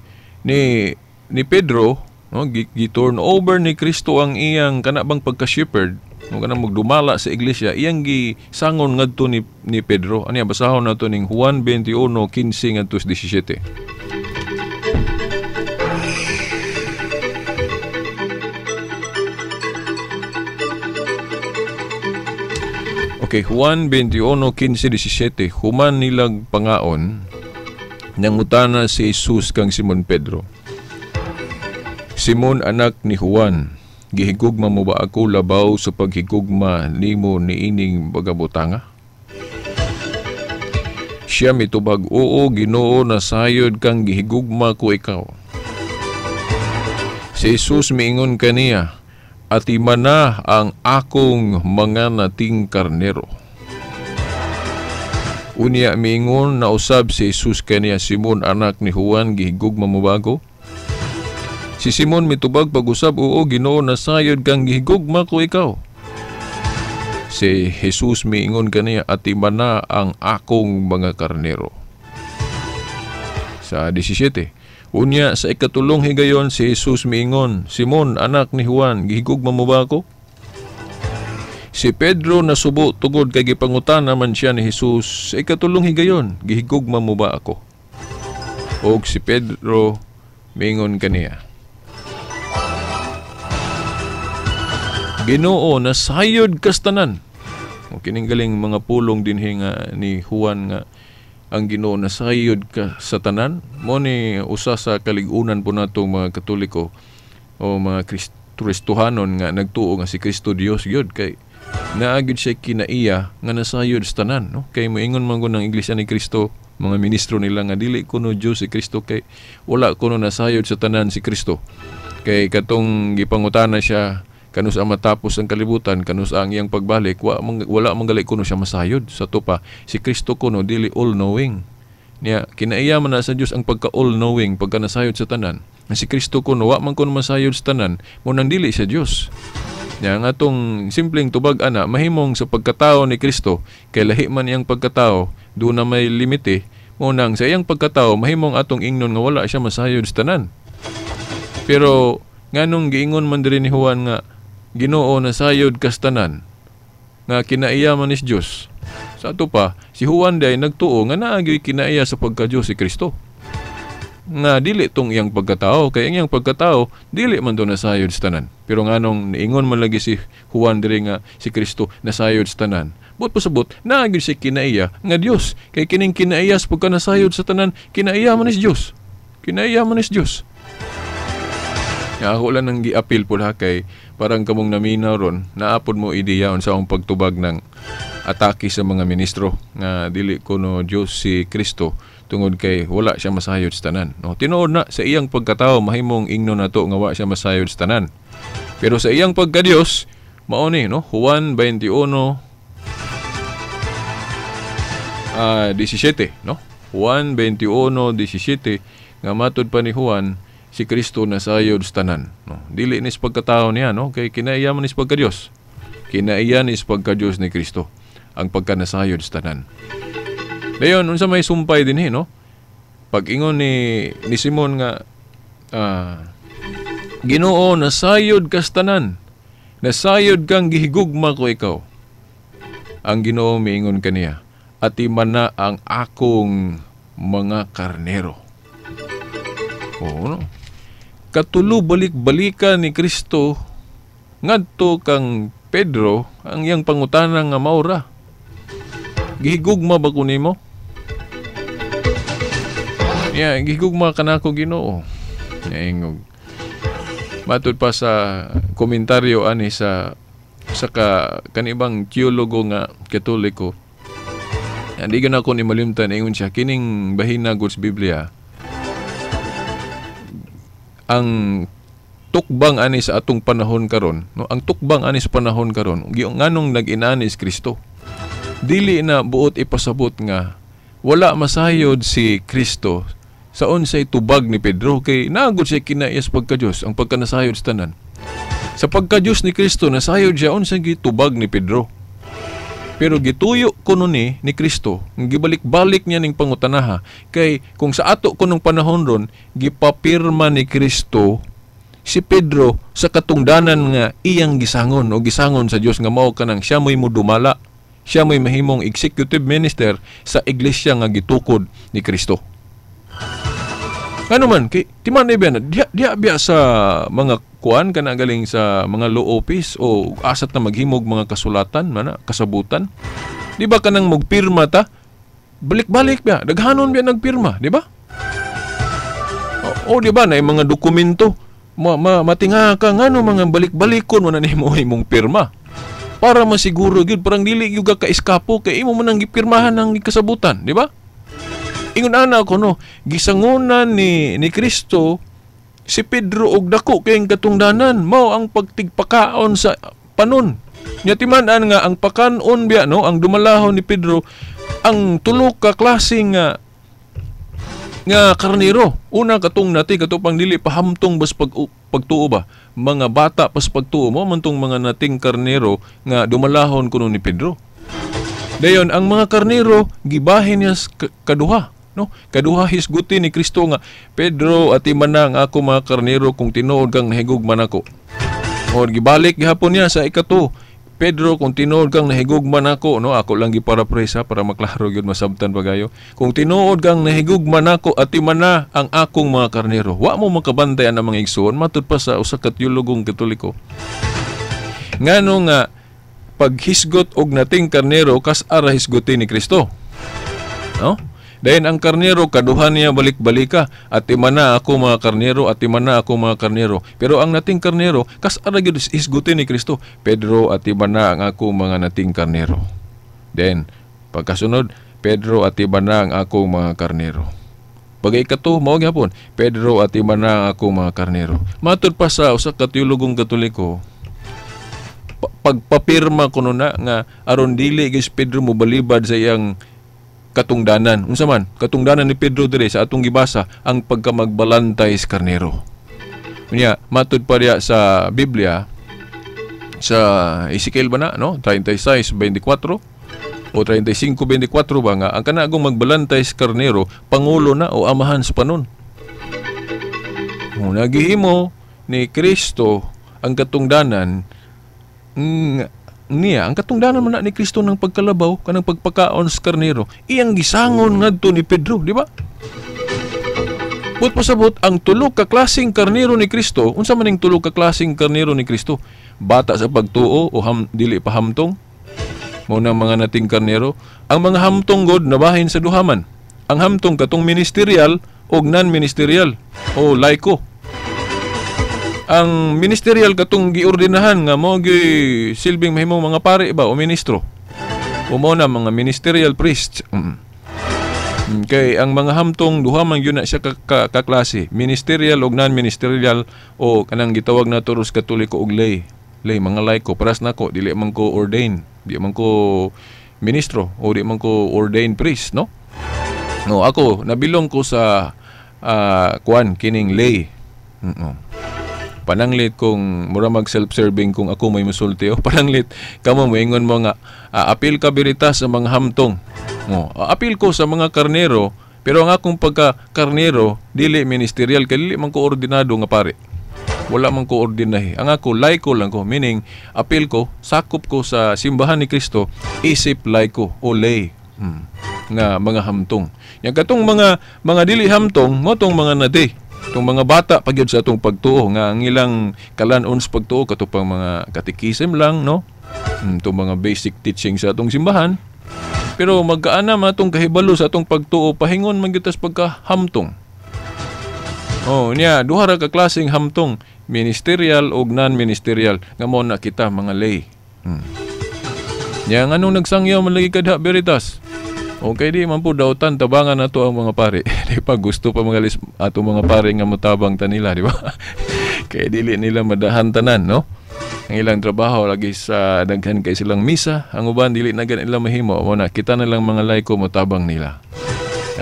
Pedro, no? Gi-turn over ni Kristo ang iyang kanabang pagka-shepherd, no, kanang magdumala sa iglesia. Iyang gisangon ngadto ni Pedro. Ano basahon nato ning Juan 21:15 ngadto 17. Okay, Juan 21:15-17. Human nilag pangaon, nangutana si Jesus kang Simon Pedro. Simon anak ni Juan, gihigugma mo ba ako labaw sa paghigugma nimo niining bagabutanga? Siya mitubag, oo Ginoo, nasayod kang gihigugma ko ikaw. Si Jesus miingon kaniya, atiman na ang akong mga nating karnero. Unya miingon na usab si Jesus kaniya, Simon anak ni Juan, gihigugma mo bago? Si Simon mitubag pag-usab, oo Ginoo, nasayod kang gihigugma ko ikaw. Si Jesus miingon kaniya, atiman na ang akong mga karnero. Sa 17. Unya sa ikatulong higayon si Jesus miingon, Simon anak ni Juan, gihigugma mo ba ako? Si Pedro nasubo tugod kay gipangutana man siya ni Jesus, sa ikatulong higayon, gihigugma mo ba ako? Og si Pedro miingon kaniya, Ginoo, nasayod kas tanan. O kining galing mga pulong dinhi nga ni Juan nga ang Ginoo nasayod ka sa tanan. Mo ni usa sa kaligunan po natong mga Katoliko o mga Kristohanon nga nagtuo nga si Kristo Dios gyud, kay naagid siya kinaiya nga nasayod sa tanan, no? Kay moingon man ko ng Iglesia ni Kristo, mga ministro nila nga dili kuno Dios si Kristo, kay wala kuno nasayod sa tanan si Kristo. Kay katong gipangutana siya kanus ang matapos ang kalibutan, kanus ang iyang pagbalik, wala manggali kuno siya masayod. Sa tupa, si Kristo kuno dili all-knowing. Niya, kinaiya man na sa Diyos ang pagka all-knowing, pagka nasayod sa tanan. Si Kristo kuno, wa man kuno masayod sa tanan, mo nang dili sa Diyos. Niya, nga atong simpleng tubag ana, mahimong sa pagkatao ni Kristo, kay lahi man iyang pagkatao, doon na may limite, mo nang sa iyang pagkatao, mahimong atong ingnon nga wala siya masayod sa tanan. Pero, nganong giingon man diri ni Juan nga, Ginoo, nasayod kas tanan nga kinaiya man is Dios. Sa ato pa, si Juan day nagtuo nga naagi kinaiya sa pagka-Dios si Kristo. Nga dili tong iyang pagkatao, kay iyang pagkatao dili man do nasayod sa tanan. Pero nganong niingon man lagi si Juan diri nga si Kristo nasayod sa tanan. But pasabot, naagi si kinaiya nga Dios. Kay kining kinaiya sa pagka nasayod sa tanan, kinaiya man is Dios. Kinaiya man is Dios. Nga ako lang nang gi-appeal po kay parang kamong naminaw ron, naapod mo ideya sa akong pagtubag ng atake sa mga ministro nga dili kuno Dios si Kristo tungod kay wala siya masayod sa tanan. No, tinuod na sa iyang pagkatao mahimong ingnon nato nga wa siya masayod sa tanan. Pero sa iyang pagka-Dios mao ni no, Juan 21:17 no. Juan 21:17 nga matud pa ni Juan, si Kristo nasayod sa tanan. No, dili ni sa pagkatao niya no, kay kinaiya man ni sa pagka-Dios. Kinaiya ni sa pagka-Dios ni Kristo ang pagkanasayod sa tanan. Dayon unsa may sumpay dinhi no? Pag-ingon ni Simon nga Ginoo, nasayod ka sa tanan. Nasayod kang gihigugma ko ikaw. Ang Ginoo miingon kaniya, ati man na ang akong mga karnero. No? Katulo balik-balikan ni Kristo ngadto kang Pedro ang iyang pangutana nga maura. Gihigugma ba ko nimo? Gihigugma ka na ako, Ginoo. Ingog. Matud pa sa komentaryo ani sa kanibang teologo nga Katoliko. Hindi ko na ako ni malimtan, ingon siya, kining bahina God's Biblia, ang tukbang ani sa atong panahon karon, no? Ang tukbang ani sa panahon karon, nganong nag-inanis Kristo. Dili na buot ipasabot nga wala masayod si Kristo sa unsay tubag ni Pedro, kay naagod siya kinaiya sa pagka-Dios, ang pagkanasayod sa tanan. Sa pagka-Dios ni Kristo, nasayod siya unsay gitubag ni Pedro. Pero gituyo kuno ni Kristo, gibalik-balik niya ning pangutanaha, kay kung sa ato kunong panahon ron, gipapirma ni Kristo si Pedro sa katungdanan nga iyang gisangon o gisangon sa Dios nga mao kanang siya mo'y mudumala, siya mo'y mahimong executive minister sa iglesia nga gitukod ni Kristo. Ano man, kay timan diya biya sa mga kuan kana galing sa mga law office o asat na maghimog mga kasulatan mana kasabutan. Di ba kanang magpirma ta? Balik-balik biya, daghanon biya nagpirma, di ba? O di ba na mga dokumento matinga ka ngano mga balik-balikon wala nimo imong pirma. Para masiguro gyud parang dili gyud ka iskapo kay imo man ang gipirmahan ng kasabutan, di ba? Ingon ana ko no, gisangunan ni Kristo si Pedro og dako kay katungdanan mao ang pagtigpakaon sa panon. Nya timan-an nga ang pakanon biya no, ang dumalahon ni Pedro ang tulo ka klase nga karnero. Una katong nati katupang dili pahamtong bas pagtuo ba. Mga bata pas pagtuo mo man tong mga nating karnero nga dumalahon kuno ni Pedro. Dayon ang mga karnero gibahin niya kaduha. No? Kaduha hisguti ni Kristo nga, Pedro, ati man na ang ako mga karnero kung tinuod kang nahigugman ako. O gibalik gihapon niya sa ikato, Pedro, kung tinuod kang nahigugman ako, no? Ako lang giparaphrase para maklaro yun, masabtan pagayo. Kung tinuod kang nahigugman ako, ati man na ang akong mga karnero. Wa mo makabantayan ang mga igsoon, matud pa sa usa ka teologong Katoliko. Ngano nga paghisgot og nating karnero kas ara hisguti ni Kristo. No? Dayon ang karnero kaduhan niya balik-balika, at imana ako mga karnero, at imana ako mga karnero. Pero ang nating karnero kas ara gyud isguti ni Kristo, Pedro, at imana ang ako mga nating karnero. Then pagkasunod, Pedro, at imana ang ako mga karnero. Bagay kato mao gyapon, Pedro, at imana ang ako mga karnero. Matud pa sa usa ka teologong Katoliko, pagpapirma kuno na nga aron dili gis Pedro mo balibad sa iyang katungdanan. Unsa man katungdanan ni Pedro dire sa atong gibasa ang pagkamagbalantay sa karnero. Unya matud pa diya sa Biblia sa Ezekiel ba na no 36:24 o 35:24 ba nga ang kanagong magbalantay sa karnero pangulo na o amahan sa panon. Nagihimo ni Kristo ang katungdanan niya, ang katungdanan man na ni Kristo ng pagkalabaw, kanang pagpakaon sa karnero, iyang gisangon ngadto ni Pedro, di ba? But pasabot, ang tulo ka klaseng karnero ni Kristo, unsa man ning tulo ka klaseng karnero ni Kristo? Bata sa pagtuo o dili pa hamtong? Muna mga nating karnero. Ang mga hamtong god nabahin sa duhaman. Ang hamtong katong ministerial o non-ministerial o laiko. Ang ministerial katong giordinahan nga mo gi silbing mahimong mga pare ba o ministro. O mo na mga ministerial priests. Kay ang mga hamtong duha man gyud na siya kaklase, ministerial ug non-ministerial o kanang gitawag nato ros Katoliko ug lay. Lay mga laiko paras nako dili man ko ordain, di man ko ministro o di man ko ordained priest, no? No, ako nabilong ko sa kining lay. Pananglit kung mura mag self-serving kung ako may musulti o pananglit kamo moingon mo nga apil ka veritas sa mga hamtong. Apil ko sa mga karnero pero ang akong pagka karnero dili ministerial kay dili man ko ordinado nga pare. Wala man ko ordinahi. Ang ako laiko lang ko, meaning apil ko, sakop ko sa simbahan ni Kristo, isip laiko o lay nga mga hamtong. Yang katong mga dili hamtong mo tong mga nade. Itong mga bata pagyud sa atong pagtuo nga ang ilang kalan-on sa pagtuo katupang mga katikism lang, no? Itong mga basic teaching sa atong simbahan. Pero magkaana man atong kahibalo sa atong pagtuo pahingon man gyud tas pagkahamtong. Niya duha ra ka klaseng hamtong, ministerial ug non-ministerial nga mo na kita mga lay. Nya nganong nagsangyaw man lagi kadha veritas? Okay, di man po dautan tabangan nato ang mga pare. Di pa gusto pa mga ato mga pare nga motabang ta nila, di ba? Kay dili nila madahan tanan, no? Ang ilang trabaho lagi sa daghan kay silang misa, ang uban dili na ganila mahimo mo na kita na lang mga laiko motabang nila.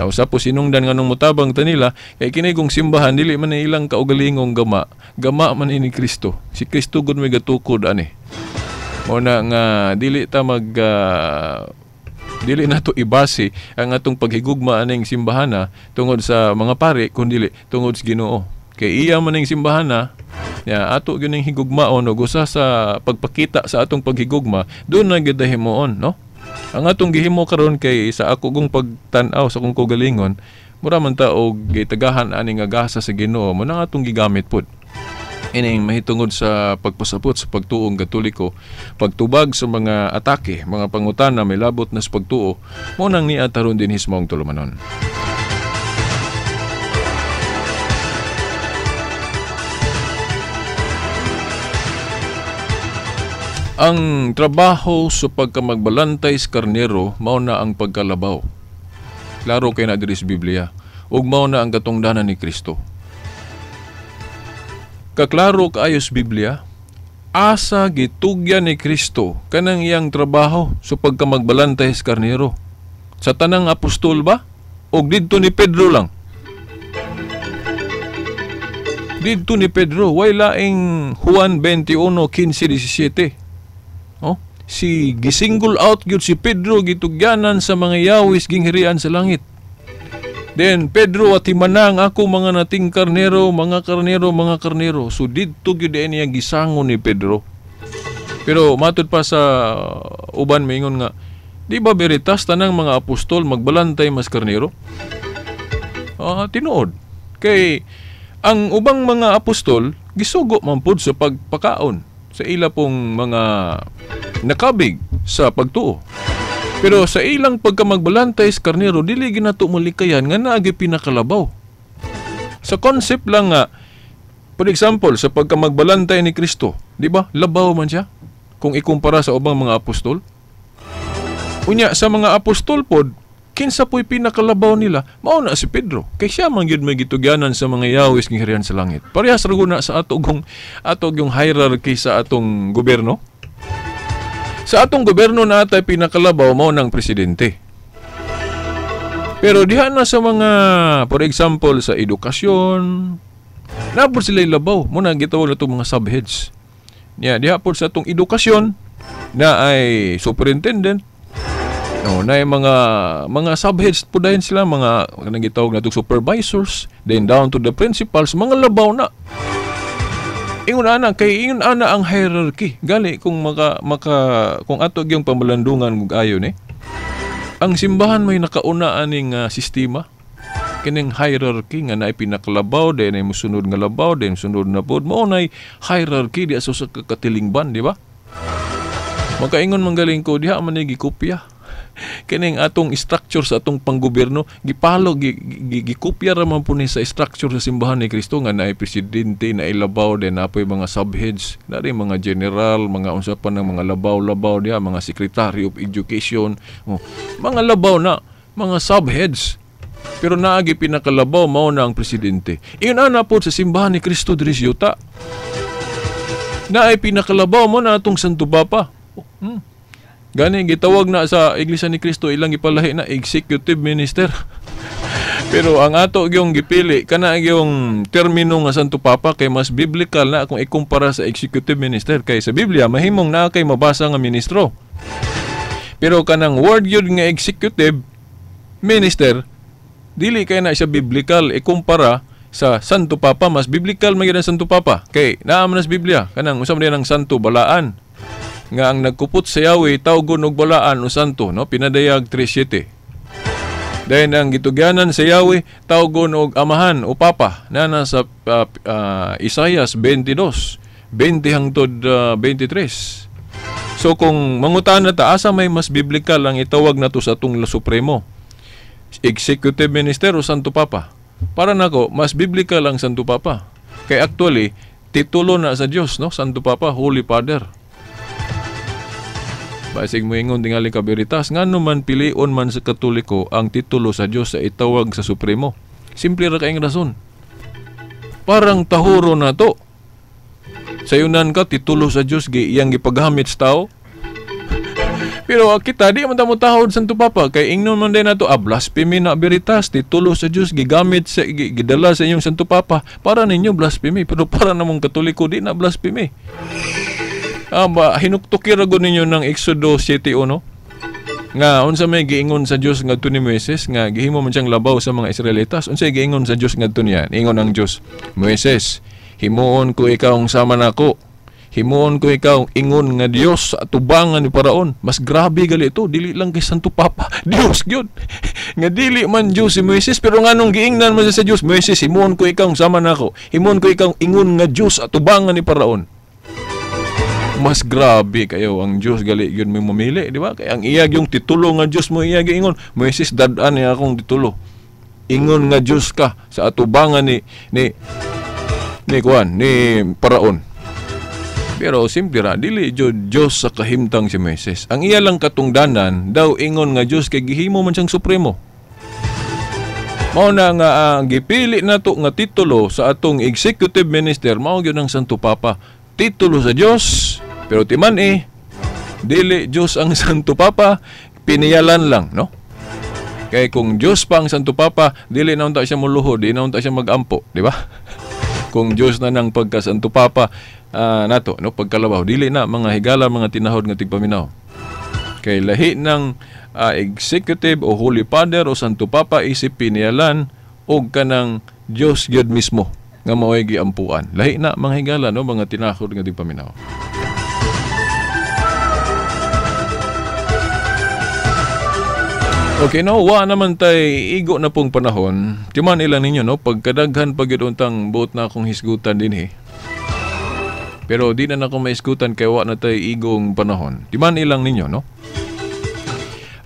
Now, sa po sinungdan nga nung motabang ta nila, kay kini kong simbahan dili man ilang kaugalingong gama man ini Kristo. Si Kristo gud may gatukod ani. Mo na nga dili ta dili nato ibase ang atong paghigugma aning simbahana tungod sa mga pare kundi tungod sa Ginoo. Kay iya man ning simbahana ya ato gyud ning higugmaon ug usa sa pagpakita sa atong paghigugma doon na gyud himuon, no? Ang atong gihimo karon kay sa ako gong pagtan-aw sa kong kaugalingon mura man ta og gitagahan ani nga gasa sa Ginoo mo nang atong gigamit pud. Ining mahitungod sa pagpasabot sa pagtuong Katoliko, pagtubag sa mga atake, mga pangutana may labot na sa pagtuo, mo nang niataron din hismong tulumanon. Ang trabaho sa pagkamagbalantay sa karnero mao na ang pagkalabaw. Klaro kay na diri sa Biblia, ug mao na ang katungdanan ni Kristo. Kaklaro kaayo sa Biblia, asa gitugyan ni Kristo kanang iyang trabaho sa pagkamagbalantay sa karnero. Sa tanang apostol ba? O didto ni Pedro lang? Didto ni Pedro, way laing Juan 21:15-17. Si gisingle out gyud si Pedro gitugyanan sa mga yawis ginghirian sa langit. Then Pedro at himanang ako mga nating karnero. So didto gyud niya gisangon ni Pedro. Pero matud pa sa uban maingon nga, di ba veritas tanang mga apostol magbalantay mas karnero? Tinuod. Kay ang ubang mga apostol gisugo man pud sa pagpakaon sa ila pong mga nakabig sa pagtuo. Pero sa ilang pagkamagbalantay sa karnero, dili ginato malikayan nga naagi pinakalabaw. Sa concept lang nga, for example, sa pagkamagbalantay ni Kristo, di ba, labaw man siya kung ikumpara sa ubang mga apostol. Unya, sa mga apostol pod, kinsa po'y pinakalabaw nila, mao na si Pedro. Kay siya man gyud may gitugyanan sa mga yawis ng hirian sa langit. Parehas ra na sa atong hierarchy sa atong gobyerno. Sa atong gobyerno na atay pinakalabaw mao ng presidente. Pero diha na sa mga, for example, sa edukasyon, napod sila labaw. Muna gitawag na itong mga subheads. Diha po sa atong edukasyon na ay superintendent. Na ay mga subheads po dahil sila, mga gitawag na itong supervisors, then down to the principals, mga labaw na. Ingon ana ang hierarchy gali kung kung ato gyung pamalandungan ug ayo ni. Ang simbahan may nakauna aning sistema kining hierarchy nga naay pinakalabaw then ay mosunod nga labaw then sunod na pod mao nay hierarchy di aso sa katilingban, di ba? Makaingon manggaling ko diha man ni gikopya kining atong structure sa atong panggobyerno gipalo gikopya ra man po ni sa structure sa simbahan ni Kristo nga naay presidente na ilabaw din napoy mga subheads dari mga general mga unsa pa ng mga labaw diha mga secretary of education mga labaw na mga subheads Pero naagi pinakalabaw mao na ang presidente. Iyon ana po sa simbahan ni Cristo diri sa yuta. Naay pinakalabaw mo na atong Santo Papa. Gani gitawag na sa Iglesia ni Cristo ilang gipalahi na executive minister. Pero ang ato gyung gipili kana gyung termino nga Santo Papa kay mas biblical na kung ikumpara sa executive minister kay sa Biblia mahimong na kay mabasa nga ministro. Pero kanang word yun nga executive minister dili kay na siya biblical ikumpara sa Santo Papa. Mas biblical man gyud ang Santo Papa kay naa man sa Biblia kanang usab niya ng santo balaan nga ang nagkupot sa Yahweh tawgon og balaan o santo, no? Pinadayag 3:7. Dahil ang gitugyanan sa Yahweh tawgon og amahan o papa na nasa Isaias 22 20 hangtod 23. So kung mangutan na ta asa may mas biblical ang itawag nato sa atong Supremo, executive minister o Santo Papa? Para nako mas biblical ang Santo Papa. Kay actually titulo na sa Dios, no? Santo Papa, Holy Father. Basig mo ingon tingali ka veritas ngano man pilion man sa Katoliko ang titulo sa Dios sa itawag sa Supremo. Simple ra kaayong rason. Parang tahuro na to. Sayunan ka titulo sa Dios iyang gipaghamit sa tao. Pero kita di man ta mo tahod Santo Papa kay ingnon man din nato blasphemy na veritas titulo sa Dios gigamit sa gidala sa inyong Santo Papa para ninyo blasphemy pero para namong Katoliko di na blasphemy. Hinuktuki ra gud ninyo ng Exodo 7:1 nga unsa may giingon sa Dios ngadto ni Moises nga gihimo man siyang labaw sa mga Israelitas. Unsay giingon sa Dios ngadto niya? Ingon ang Dios, Moises, himuon ko ikaw sama nako. Himuon ko ikaw ingon nga Dios sa atubangan ni Paraon. Mas grabe gali ito, dili lang kay Santo Papa. Dios gyud. Nga dili man Dios si Moises pero nganong giingnan man sa Dios, Moises, himuon ko ikaw sama nako. Himuon ko ikaw ingon nga Dios sa atubangan ni Paraon. Mas grabe kayo ang Dios gali yun mo mamili, di ba? Kaya ang iyag yung titulo nga Dios mo iyag ingon, Moises dad-an niya akong titulo. Ingon nga Dios ka sa atubangan ni Paraon. Pero simple ra dili jud Dios sa kahimtang si Moises. Ang iya lang katungdanan daw ingon nga Dios kay gihimo man siyang supremo. Mao na nga ang gipili nato nga titulo sa atong executive minister mao gyud ang Santo Papa. Titulo sa Dios pero timan dili Diyos ang Santo Papa, piniyalan lang, no? Kaya kung Diyos pa ang Santo Papa, dili na unta siya muluhod, di na unta siya mag-ampo, di ba? Kung Diyos na ng pagka-Santo Papa nato, no? Pagkalabaw, dili na mga higala, mga tinahod nga tigpaminaw. Kay lahi ng executive o Holy Father o Santo Papa isip piniyalan o kanang Diyos gyud mismo nga mao'y giampuan. Lahi na mga higala, no? Mga tinahod nga tigpaminaw. Okay, no, wa naman tay igo na pong panahon. Timan ilang ninyo, no, pagkadaghan pagid untang buot na akong hisgutan din Pero di na ako maisgutan kay wa na tay igong panahon. Timan ilang ninyo, no?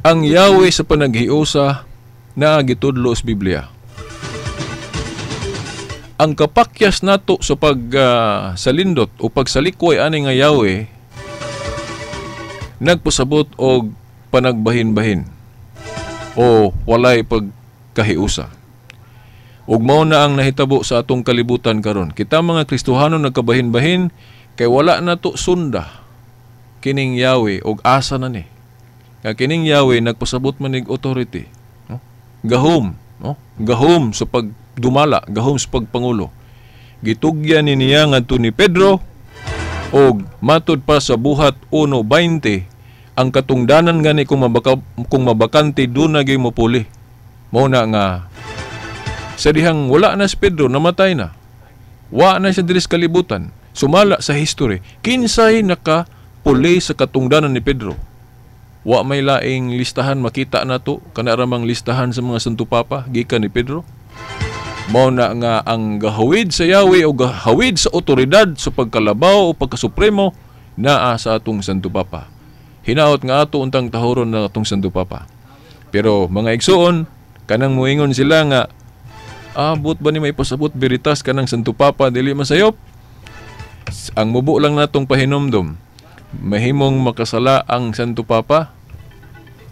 Ang Yahweh sa panaghiusa na gitudlo sa Biblia. Ang kapakyas nato sa salindot o pagsalikway ani nga Yahweh nagpasabot og panagbahin-bahin o walay pagkahiusa. Ug mao na ang nahitabo sa atong kalibutan karon. Kita mga Kristohano nagkabahin-bahin kay wala na to sunda kining Yahweh og asa na ni. Kay kining Yahweh nagpasabot man nig authority, no? Gahom, no? Gahom sa pagdumala, gahom sa pagpangulo. Gitugyan niya ngadto ni Pedro og matud pa sa buhat 1:20 ang katungdanan gani kung mabakante doon na gyud mopuli. Mao na nga sa dihang wala na si Pedro, namatay na. Wa na siya diri sa kalibutan. Sumala sa history, kinsay nakapuli sa katungdanan ni Pedro? Wa may laing listahan makita nato kana ramang listahan sa mga Santo Papa gikan ni Pedro. Mao na nga ang gahawid sa Yahweh o gahawid sa otoridad sa pagkalabaw o pagkasupremo naa sa atong Santo Papa. Hinaot nga ato untang tahoron na atong Santo Papa. Pero mga igsoon, kanang muingon sila nga, abot ba ni may pasabot veritas kanang Santo Papa dili masayop? Ang mubo lang natong pahinomdom, mahimong makasala ang Santo Papa,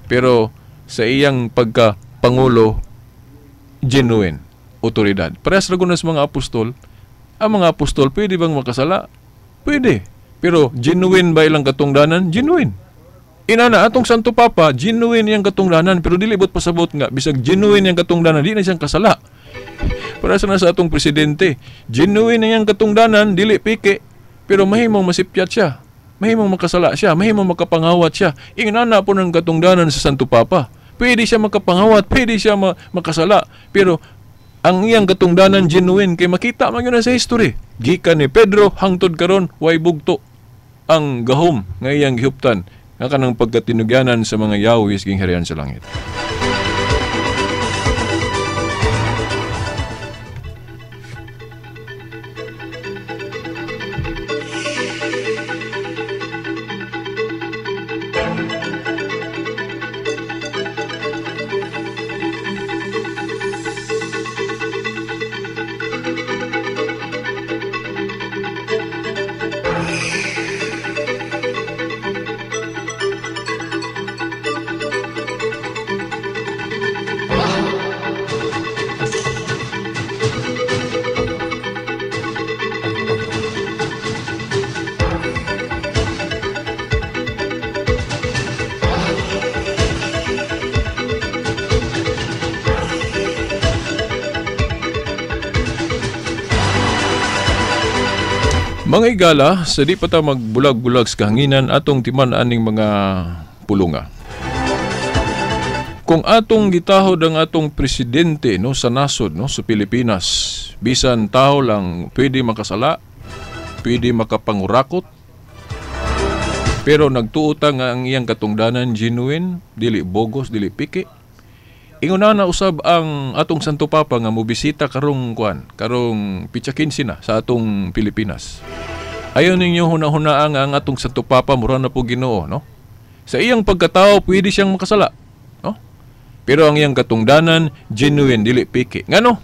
pero sa iyang pagkapangulo, genuine otoridad. Parehas ragunas mga apostol. Ang mga apostol, pwede bang makasala? Pwede. Pero genuine ba ilang katungdanan? Genuine. Inana, atong Santo Papa, genuine yung katungdanan, pero dilibot pasabot nga, bisag genuine yung katungdanan, di na siyang kasala. Para sa atong presidente, genuine na yung katungdanan, dili pike, pero mahimong masipyat siya, mahimong makasala siya, mahimong makapangawat siya. Inana po ng katungdanan sa Santo Papa. Pwede siya makapangawat, pwede siya makasala, pero ang iyang katungdanan genuine, kay makita man yun sa history. Gikan ni Pedro, hangtod karon way bugto ang gahom nga iyang gihuptan nga kanang pagkatinugyanan sa mga yawis king harian sa langit. Mga igala, sa di pa ta magbulag-bulag sa kahanginan atong timan aning mga pulunga. Kung atong gitahod ang atong presidente no sa nasod no sa Pilipinas, bisan tao lang pwede makasala, pwede makapangurakot, pero nagtuota nga ang iyang katungdanan genuine, dili bogos, dili piki. Inguna na usab ang atong Santo Papa nga mobisita karong pitsa 15 na sa atong Pilipinas. Ayon ninyo hunahunaan ang atong Santo Papa mura na po Ginoo, no? Sa iyang pagkatao pwede siyang makasala, no? Pero ang iyang katungdanan genuine, dili piki. Ngano?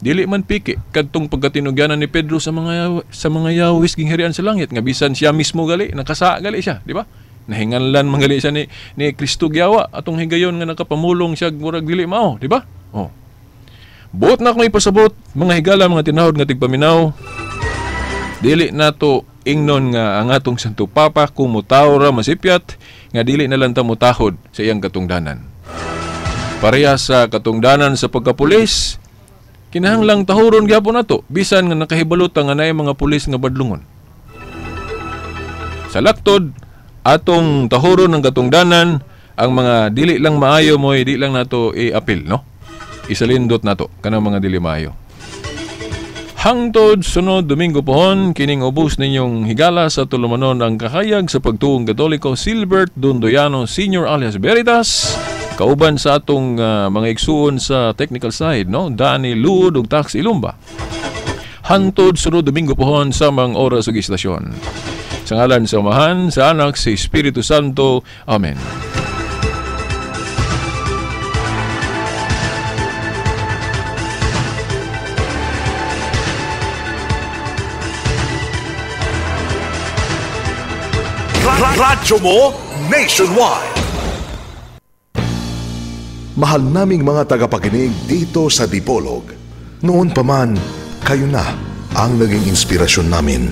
Dili man piki kadtong pagkatinugyanan ni Pedro sa mga yawis king harian sa langit nga bisan siya mismo gali nakasa gali siya, di ba? Nahinganlan mangali siya ni Kristo giyawa atong higayon nga nakapamulong siya murag dili mao, di ba? Oh. Buot na akong ipasabot mga higala mga tinahod nga tigpaminaw. Dili nato ingnon nga ang atong Santo Papa kumutaw ra masipyat nga dili na lang ta mutahod sa iyang katungdanan. Pareha sa katungdanan sa pagkapulis, kinahanglang tahuron gyapon nato bisan nga nakahibalot nga naay mga pulis nga badlungon. Sa laktod atong tahuron ng katungdanan, ang mga dili lang maayo mo, di lang nato i-apil, no? Isalindot nato kanang mga dili maayo. Hangtod sunod Domingo pohon, kining ubos ninyong higala sa tulumanon ang kahayag sa pagtuong Katoliko, Silbert Dondoyano Sr. alias Veritas. Kauban sa atong mga igsuon sa technical side, no? Danny Lud ug Tax Ilumba. Hangtod sunod Domingo pohon sa mga oras ug istasyon. Sa ngalan sa Amahan, sa Anak, sa Espiritu Santo. Amen. Radyo mo nationwide. Mahal naming mga tagapakinig dito sa Dipolog. Noon pa man, kayo na ang naging inspirasyon namin.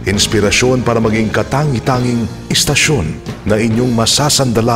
Inspirasyon para maging katangi-tanging istasyon na inyong masasandala